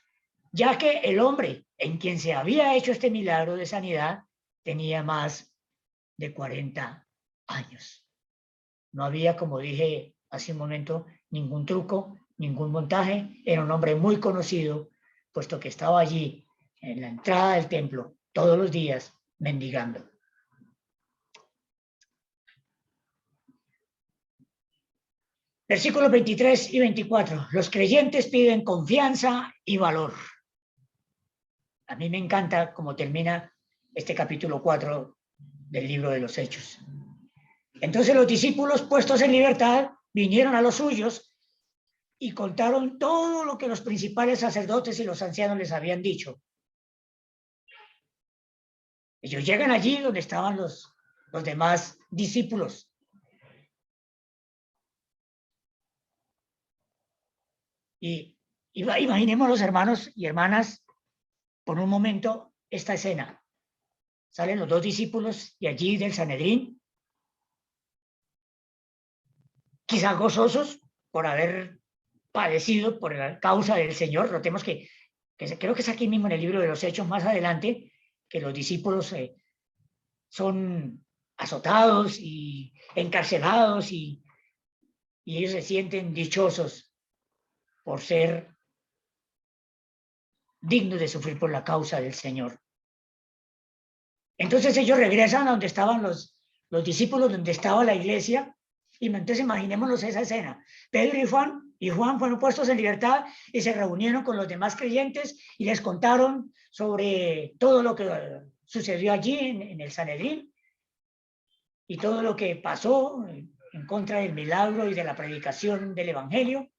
Ya que el hombre en quien se había hecho este milagro de sanidad tenía más de 40 años. No había, como dije hace un momento, ningún truco, ningún montaje. Era un hombre muy conocido, puesto que estaba allí en la entrada del templo todos los días mendigando. Versículos 23 y 24. Los creyentes piden confianza y valor. A mí me encanta cómo termina este capítulo 4 del libro de los Hechos. Entonces los discípulos, puestos en libertad, vinieron a los suyos y contaron todo lo que los principales sacerdotes y los ancianos les habían dicho. Ellos llegan allí donde estaban los demás discípulos. Y imaginemos los hermanos y hermanas por un momento esta escena. Salen los dos discípulos de allí del Sanedrín, quizás gozosos por haber padecido por la causa del Señor. Notemos que creo que es aquí mismo en el libro de los Hechos más adelante, que los discípulos son azotados y encarcelados y ellos se sienten dichosos por ser dignos de sufrir por la causa del Señor. Entonces ellos regresan a donde estaban los discípulos, donde estaba la iglesia, y entonces imaginémonos esa escena. Pedro y Juan fueron puestos en libertad y se reunieron con los demás creyentes y les contaron sobre todo lo que sucedió allí en el Sanedrín y todo lo que pasó en contra del milagro y de la predicación del evangelio.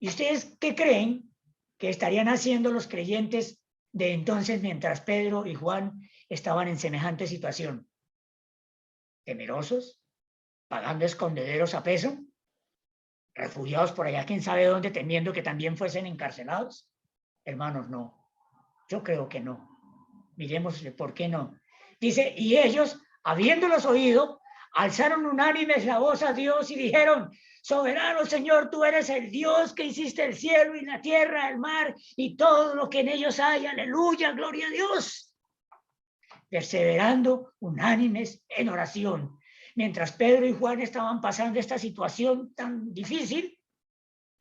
¿Y ustedes qué creen que estarían haciendo los creyentes de entonces mientras Pedro y Juan estaban en semejante situación? ¿Temerosos? ¿Pagando escondederos a peso? ¿Refugiados por allá quién sabe dónde, temiendo que también fuesen encarcelados? Hermanos, no. Yo creo que no. Miremos por qué no. Dice, y ellos, habiéndolos oído, alzaron unánimes la voz a Dios y dijeron: soberano Señor, tú eres el Dios que hiciste el cielo y la tierra, el mar y todo lo que en ellos hay. Aleluya, gloria a Dios. Perseverando unánimes en oración. Mientras Pedro y Juan estaban pasando esta situación tan difícil,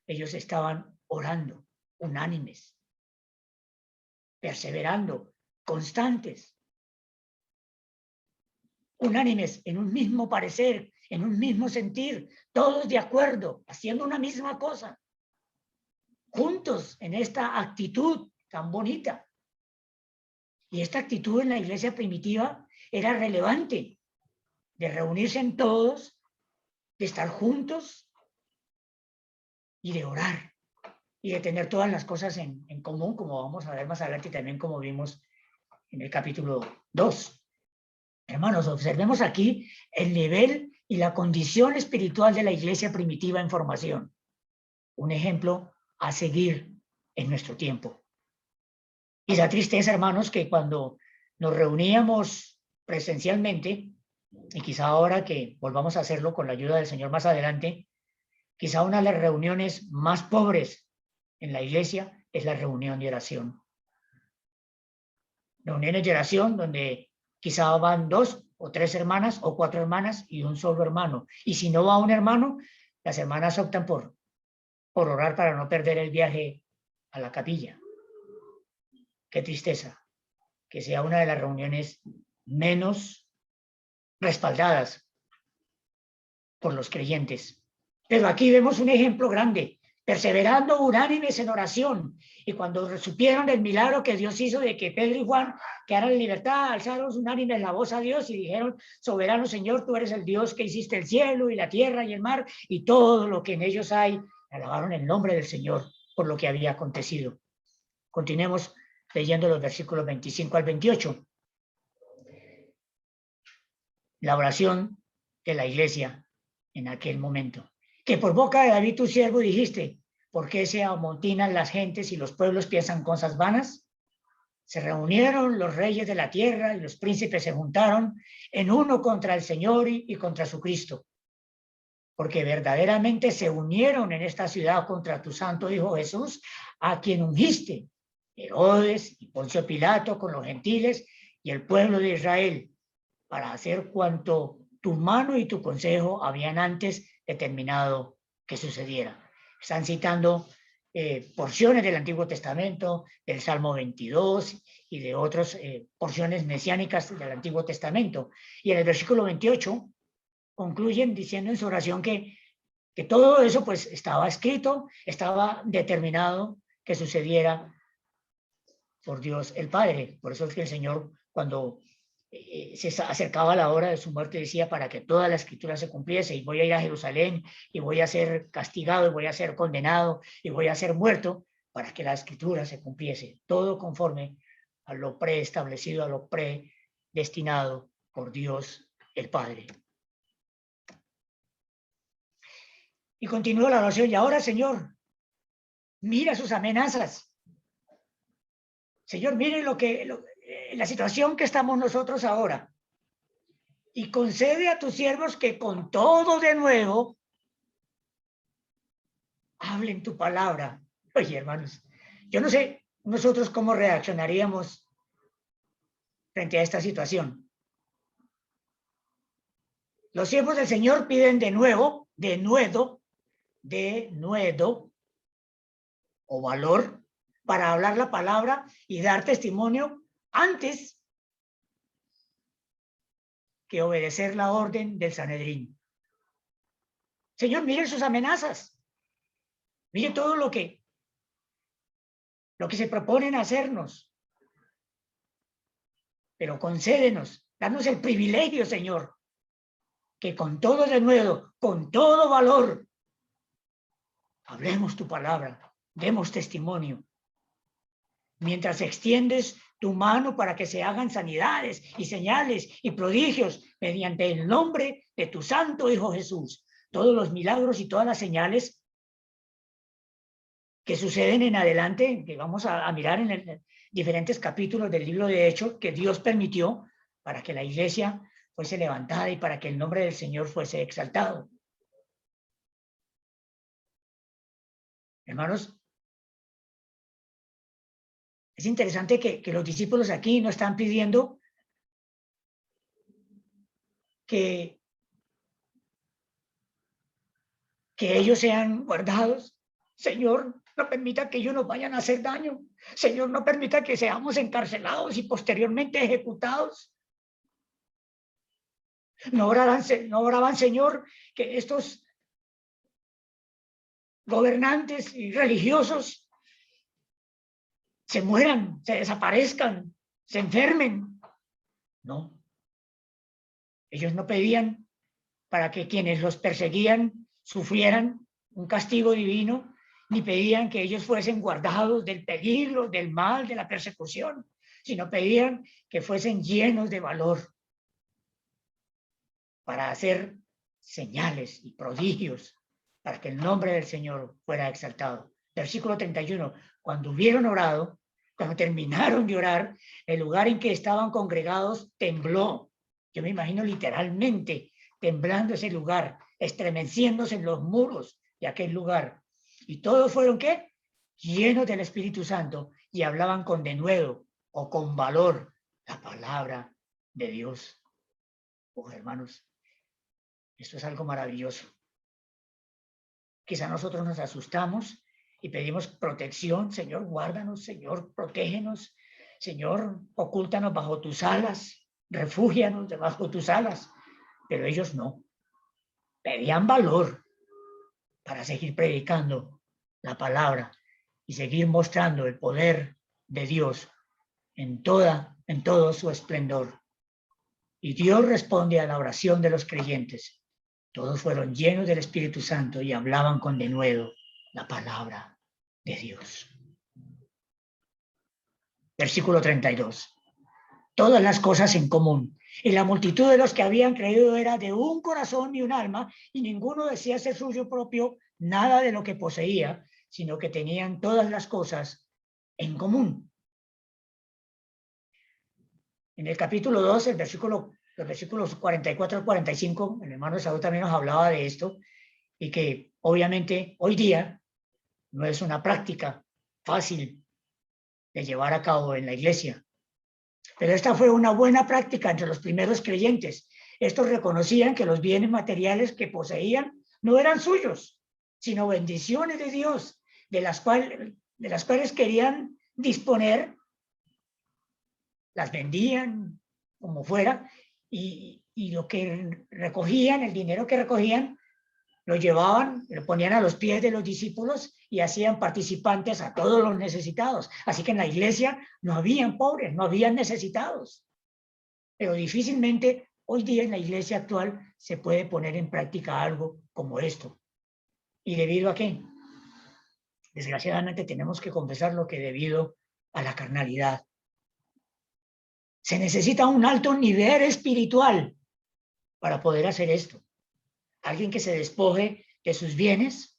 ellos estaban orando, unánimes, perseverando, constantes, unánimes en un mismo parecer, en un mismo sentir, todos de acuerdo, haciendo una misma cosa, juntos en esta actitud tan bonita. Y esta actitud en la iglesia primitiva era relevante, de reunirse en todos, de estar juntos y de orar y de tener todas las cosas en común, como vamos a ver más adelante y también como vimos en el capítulo 2. Hermanos, observemos aquí el nivel y la condición espiritual de la iglesia primitiva en formación. Un ejemplo a seguir en nuestro tiempo. Y da tristeza, hermanos, que cuando nos reuníamos presencialmente, y quizá ahora que volvamos a hacerlo con la ayuda del Señor más adelante, quizá una de las reuniones más pobres en la iglesia es la reunión de oración. Reuniones de oración donde quizá van 2 o 3 hermanas o 4 hermanas y un solo hermano. Y si no va un hermano, las hermanas optan por orar para no perder el viaje a la capilla. Qué tristeza que sea una de las reuniones menos respaldadas por los creyentes. Pero aquí vemos un ejemplo grande, perseverando unánimes en oración. Y cuando supieron del milagro que Dios hizo de que Pedro y Juan quedaran en libertad, alzaron unánimes la voz a Dios y dijeron: soberano Señor, tú eres el Dios que hiciste el cielo y la tierra y el mar y todo lo que en ellos hay. Alabaron el nombre del Señor por lo que había acontecido. Continuemos leyendo los versículos 25 al 28. la oración de la iglesia en aquel momento. Que por boca de David tu siervo dijiste, ¿por qué se amontinan las gentes y los pueblos piensan cosas vanas? Se reunieron los reyes de la tierra y los príncipes se juntaron en uno contra el Señor y contra su Cristo, porque verdaderamente se unieron en esta ciudad contra tu santo Hijo Jesús, a quien ungiste, Herodes y Poncio Pilato con los gentiles y el pueblo de Israel, para hacer cuanto tu mano y tu consejo habían antes determinado que sucediera. Están citando porciones del Antiguo Testamento, del Salmo 22 y de otras porciones mesiánicas del Antiguo Testamento. Y en el versículo 28 concluyen diciendo en su oración que todo eso pues estaba escrito, estaba determinado que sucediera por Dios el Padre. Por eso es que el Señor, cuando se acercaba la hora de su muerte, decía, para que toda la escritura se cumpliese, y voy a ir a Jerusalén, y voy a ser castigado, y voy a ser condenado, y voy a ser muerto, para que la escritura se cumpliese, todo conforme a lo preestablecido, a lo predestinado por Dios el Padre. Y continúa la oración, y ahora, Señor, mira sus amenazas. Señor, mire la situación que estamos nosotros ahora. Y concede a tus siervos que con todo de nuevo hablen tu palabra. Oye, hermanos, yo no sé nosotros cómo reaccionaríamos frente a esta situación. Los siervos del Señor piden de nuevo, o valor para hablar la palabra y dar testimonio antes que obedecer la orden del Sanedrín. Señor, mire sus amenazas. Mire todo lo que se proponen hacernos. Pero concédenos, danos el privilegio, Señor, que con todo denuedo, con todo valor, hablemos tu palabra, demos testimonio. Mientras extiendes tu mano para que se hagan sanidades y señales y prodigios mediante el nombre de tu santo Hijo Jesús. Todos los milagros y todas las señales que suceden en adelante, que vamos a mirar en diferentes capítulos del libro de Hechos, que Dios permitió para que la iglesia fuese levantada y para que el nombre del Señor fuese exaltado. Hermanos, es interesante que los discípulos aquí no están pidiendo que ellos sean guardados. Señor, no permita que ellos nos vayan a hacer daño. Señor, no permita que seamos encarcelados y posteriormente ejecutados. No oraban, Señor, que estos gobernantes y religiosos se mueran, se desaparezcan, se enfermen. No. Ellos no pedían para que quienes los perseguían sufrieran un castigo divino, ni pedían que ellos fuesen guardados del peligro, del mal, de la persecución, sino pedían que fuesen llenos de valor para hacer señales y prodigios, para que el nombre del Señor fuera exaltado. Versículo 31, cuando hubieron orado, cuando terminaron de orar, el lugar en que estaban congregados tembló. Yo me imagino literalmente temblando ese lugar, estremeciéndose en los muros de aquel lugar. Y todos fueron, ¿qué? Llenos del Espíritu Santo y hablaban con denuedo o con valor la palabra de Dios. Oh, hermanos, esto es algo maravilloso. Quizá nosotros nos asustamos y pedimos protección. Señor, guárdanos. Señor, protégenos. Señor, ocúltanos bajo tus alas. Refúgianos debajo tus alas. Pero ellos no. Pedían valor para seguir predicando la palabra y seguir mostrando el poder de Dios en todo su esplendor. Y Dios responde a la oración de los creyentes. Todos fueron llenos del Espíritu Santo y hablaban con denuedo la palabra de Dios. Versículo 32. Todas las cosas en común Y la multitud de los que habían creído era de un corazón y un alma, y ninguno decía ser suyo propio nada de lo que poseía, sino que tenían todas las cosas en común. En el capítulo 2, los versículos 44 al 45, el hermano Saúl también nos hablaba de esto, y que obviamente hoy día no es una práctica fácil de llevar a cabo en la iglesia. Pero esta fue una buena práctica entre los primeros creyentes. Estos reconocían que los bienes materiales que poseían no eran suyos, sino bendiciones de Dios, de las cuales querían disponer, las vendían como fuera, y lo que recogían, el dinero que recogían, lo llevaban, lo ponían a los pies de los discípulos y hacían participantes a todos los necesitados. Así que en la iglesia no habían pobres, no habían necesitados. Pero difícilmente hoy día en la iglesia actual se puede poner en práctica algo como esto. ¿Y debido a qué? Desgraciadamente tenemos que confesar lo que debido a la carnalidad. Se necesita un alto nivel espiritual para poder hacer esto. Alguien que se despoje de sus bienes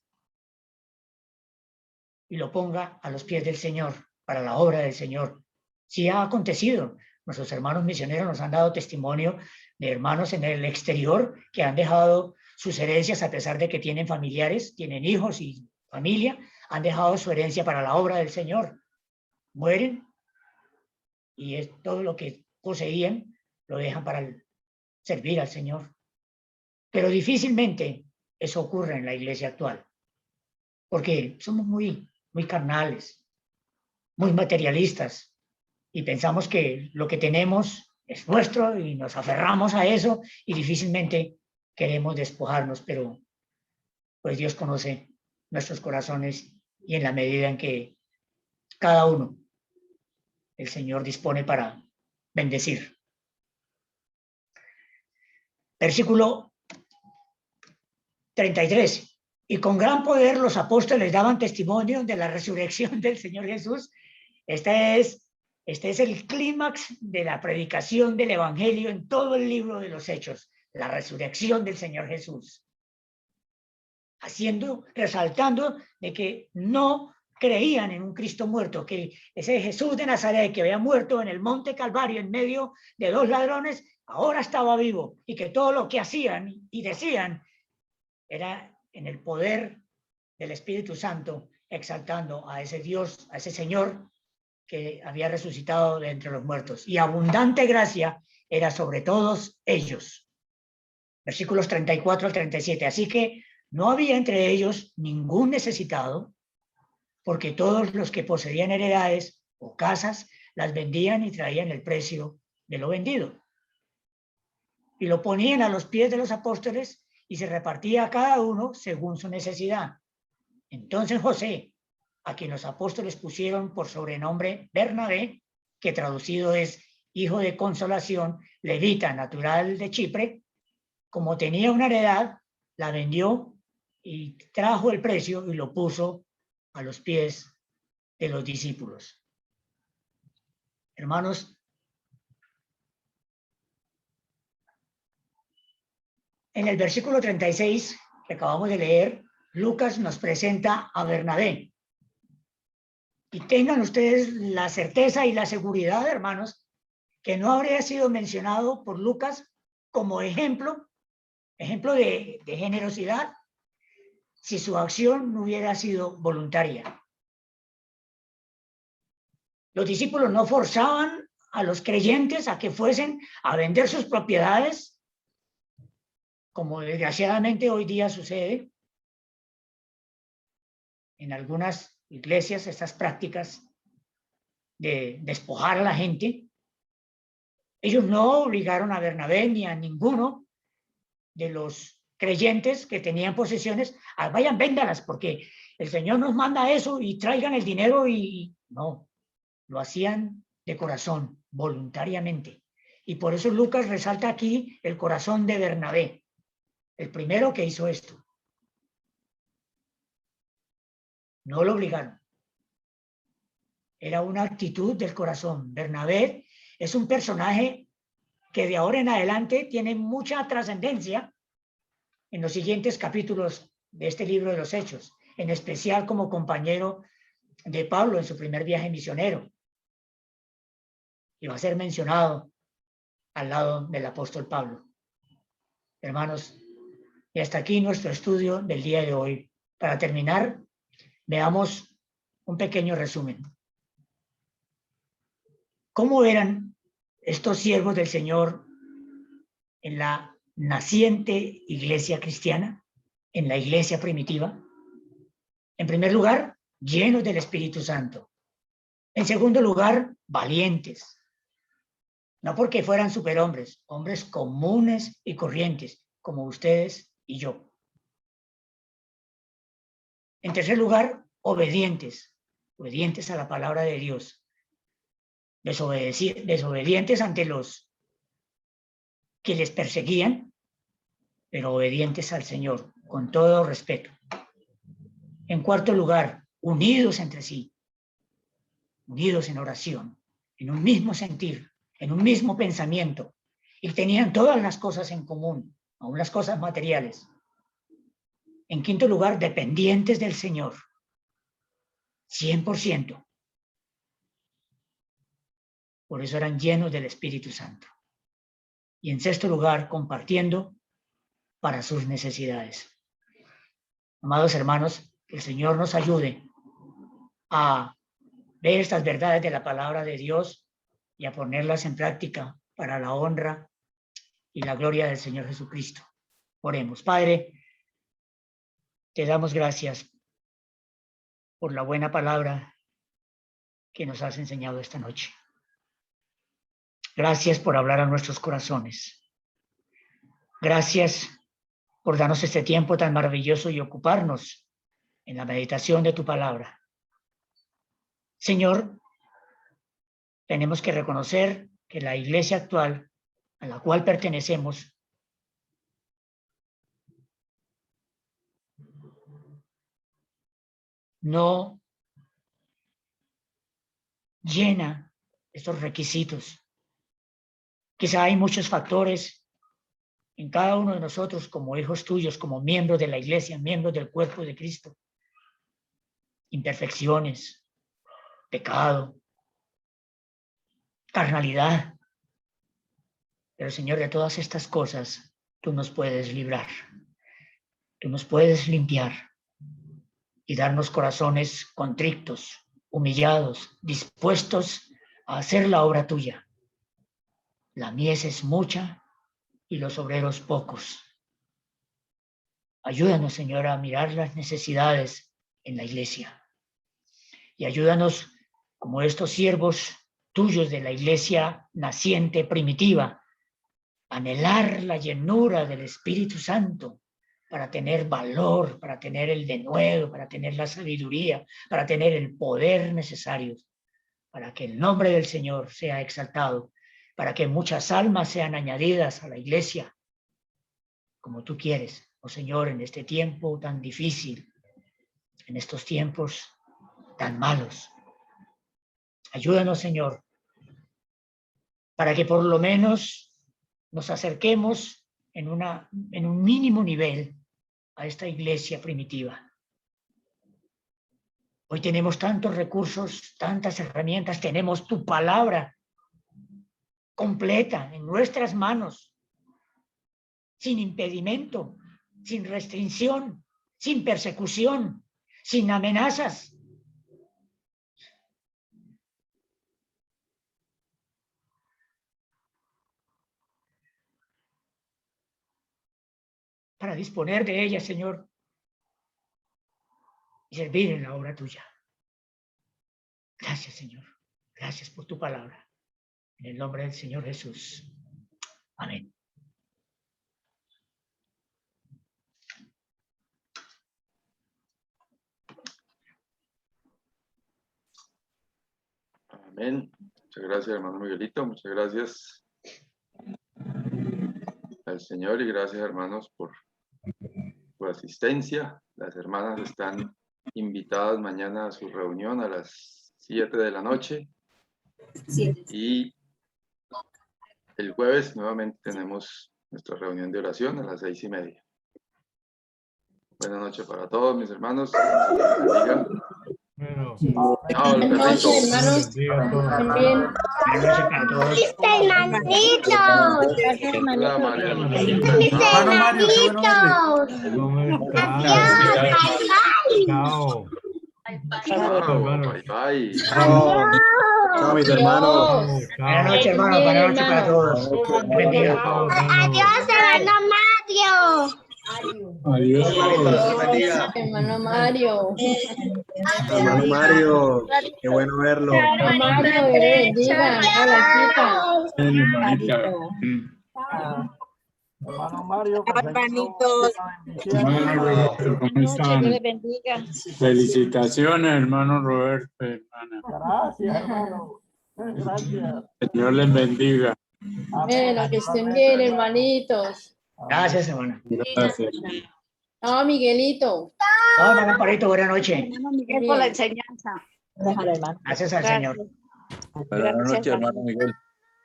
y lo ponga a los pies del Señor, para la obra del Señor. Sí ha acontecido. Nuestros hermanos misioneros nos han dado testimonio de hermanos en el exterior que han dejado sus herencias a pesar de que tienen familiares, tienen hijos y familia, han dejado su herencia para la obra del Señor. Mueren y es todo lo que poseían lo dejan para servir al Señor. Pero difícilmente eso ocurre en la iglesia actual, porque somos muy carnales, muy materialistas, y pensamos que lo que tenemos es nuestro y nos aferramos a eso y difícilmente queremos despojarnos, pero pues Dios conoce nuestros corazones y en la medida en que cada uno el Señor dispone para bendecir. Versículo 33. Y con gran poder los apóstoles daban testimonio de la resurrección del Señor Jesús. Este es el clímax de la predicación del Evangelio en todo el libro de los Hechos, la resurrección del Señor Jesús. Resaltando de que no creían en un Cristo muerto, que ese Jesús de Nazaret que había muerto en el monte Calvario en medio de dos ladrones, ahora estaba vivo y que todo lo que hacían y decían era en el poder del Espíritu Santo, exaltando a ese Dios, a ese Señor que había resucitado de entre los muertos. Y abundante gracia era sobre todos ellos. Versículos 34 al 37. Así que no había entre ellos ningún necesitado, porque todos los que poseían heredades o casas las vendían y traían el precio de lo vendido. Y lo ponían a los pies de los apóstoles y se repartía a cada uno según su necesidad. Entonces José, a quien los apóstoles pusieron por sobrenombre Bernabé, que traducido es hijo de consolación, levita natural de Chipre, como tenía una heredad, la vendió y trajo el precio y lo puso a los pies de los discípulos. Hermanos, en el versículo 36 que acabamos de leer, Lucas nos presenta a Bernabé. Y tengan ustedes la certeza y la seguridad, hermanos, que no habría sido mencionado por Lucas como ejemplo de generosidad, si su acción no hubiera sido voluntaria. Los discípulos no forzaban a los creyentes a que fuesen a vender sus propiedades, como desgraciadamente hoy día sucede en algunas iglesias, estas prácticas de despojar a la gente. Ellos no obligaron a Bernabé ni a ninguno de los creyentes que tenían posesiones a vayan, véndalas, porque el Señor nos manda eso y traigan el dinero y no, lo hacían de corazón, voluntariamente. Y por eso Lucas resalta aquí el corazón de Bernabé, el primero que hizo esto. No lo obligaron. Era una actitud del corazón. Bernabé es un personaje que de ahora en adelante tiene mucha trascendencia en los siguientes capítulos de este libro de los Hechos, en especial como compañero de Pablo en su primer viaje misionero. Y va a ser mencionado al lado del apóstol Pablo. Hermanos, y hasta aquí nuestro estudio del día de hoy. Para terminar, veamos un pequeño resumen. ¿Cómo eran estos siervos del Señor en la naciente iglesia cristiana, en la iglesia primitiva? En primer lugar, llenos del Espíritu Santo. En segundo lugar, valientes. No porque fueran superhombres, hombres comunes y corrientes, como ustedes y yo. En tercer lugar, obedientes, obedientes a la palabra de Dios. Desobedientes ante los que les perseguían, pero obedientes al Señor, con todo respeto. En cuarto lugar, unidos entre sí, unidos en oración, en un mismo sentir, en un mismo pensamiento, y tenían todas las cosas en común, aun las cosas materiales. En quinto lugar, dependientes del Señor, 100%. Por eso eran llenos del Espíritu Santo. Y en sexto lugar, compartiendo para sus necesidades. Amados hermanos, que el Señor nos ayude a ver estas verdades de la palabra de Dios y a ponerlas en práctica para la honra y la gloria del Señor Jesucristo. Oremos. Padre, te damos gracias por la buena palabra que nos has enseñado esta noche. Gracias por hablar a nuestros corazones. Gracias por darnos este tiempo tan maravilloso y ocuparnos en la meditación de tu palabra. Señor, tenemos que reconocer que la iglesia actual a la cual pertenecemos no llena estos requisitos. Quizá hay muchos factores en cada uno de nosotros como hijos tuyos, como miembros de la iglesia, miembros del cuerpo de Cristo. Imperfecciones, pecado, carnalidad. Pero Señor, de todas estas cosas, tú nos puedes librar. Tú nos puedes limpiar y darnos corazones contrictos, humillados, dispuestos a hacer la obra tuya. La mies es mucha y los obreros pocos. Ayúdanos, Señor, a mirar las necesidades en la iglesia. Y ayúdanos, como estos siervos tuyos de la iglesia naciente primitiva, a anhelar la llenura del Espíritu Santo para tener valor, para tener el denuedo, para tener la sabiduría, para tener el poder necesario, para que el nombre del Señor sea exaltado, para que muchas almas sean añadidas a la iglesia, como tú quieres, oh Señor, en este tiempo tan difícil, en estos tiempos tan malos. Ayúdanos, Señor, para que por lo menos nos acerquemos en un mínimo nivel a esta iglesia primitiva. Hoy tenemos tantos recursos, tantas herramientas, tenemos tu palabra completa en nuestras manos, sin impedimento, sin restricción, sin persecución, sin amenazas. Para disponer de ella, Señor, y servir en la obra tuya. Gracias, Señor. Gracias por tu palabra. En el nombre del Señor Jesús. Amén. Amén. Muchas gracias, hermano Miguelito. Muchas gracias al Señor y gracias, hermanos, por su asistencia. Las hermanas están invitadas mañana a su reunión a las 7 de la noche. Y el jueves nuevamente tenemos nuestra reunión de oración a las 6:30. Buenas noches para todos mis hermanos. Bendiga. Bueno, Chao, el Buenas noches, perrito. hermanos. bendiga a todos. Estén bien. Buenas noches para todos. Hola, María Hermano Luisita. Mario, qué bueno verle. ¿Cómo estás? Chao. Chao, hermano. Bye, bye. Chao, chao mis hermanos. Chao. Buenas noches, hermano. Buenas noches para todos. Bendiga. Chao, hermano. hermano Mario. Adiós. Hermano Mario. Hermano Mario, qué bueno verlo. Hermano Mario, Dios le bendiga. Hola, chica. Hermano Mario, Hermanitos. ¿Cómo están? Dios les bendiga. Felicitaciones, hermano Roberto, hermana. gracias, hermano. Gracias. Dios les bendiga. Bueno, que estén bien, hermanitos. Gracias, hermano. Gracias. No, Miguelito. No, hermano Amparito, buenas noches. Hermano Miguel por la enseñanza. Gracias al Señor. Buenas noches, hermano Miguel.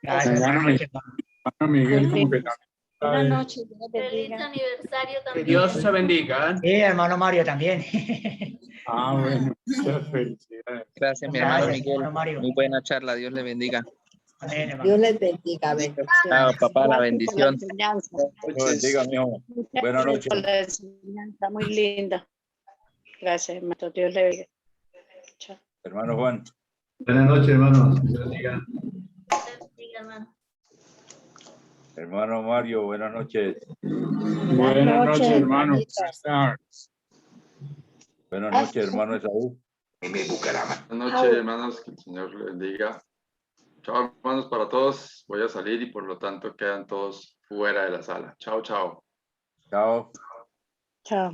Gracias. Buenas noches, hermano. Hermano Miguel, como que Buenas noches, Dios les Feliz bendiga. aniversario Que también. Dios se bendiga. Sí, hermano Mario también. bueno, muchas felicidades. Gracias, mi hermano Gracias, Miguel. hermano Mario. Muy buena charla, Dios le bendiga. Amén, hermano. Dios les bendiga. Bendiciones. Chao, papá, la Gracias por bendición. enseñanza. Dios bendiga, mijo. Buenas noches. Por la enseñanza muy linda. Gracias, hermano. Dios le bendiga. Chao. Hermano Juan. Buenas noches, hermanos. Dios bendiga. Bendiga, hermano. Hermano Mario, buenas noches. Buenas noches, hermano. hermanita. ¿Cómo estás? Buenas noches, hermano Esaú. Buenas noches, hermanos. Que el Señor les bendiga. Chao, hermanos, para todos. Voy a salir y por lo tanto quedan todos fuera de la sala. Chao, chao. Chao. Chao.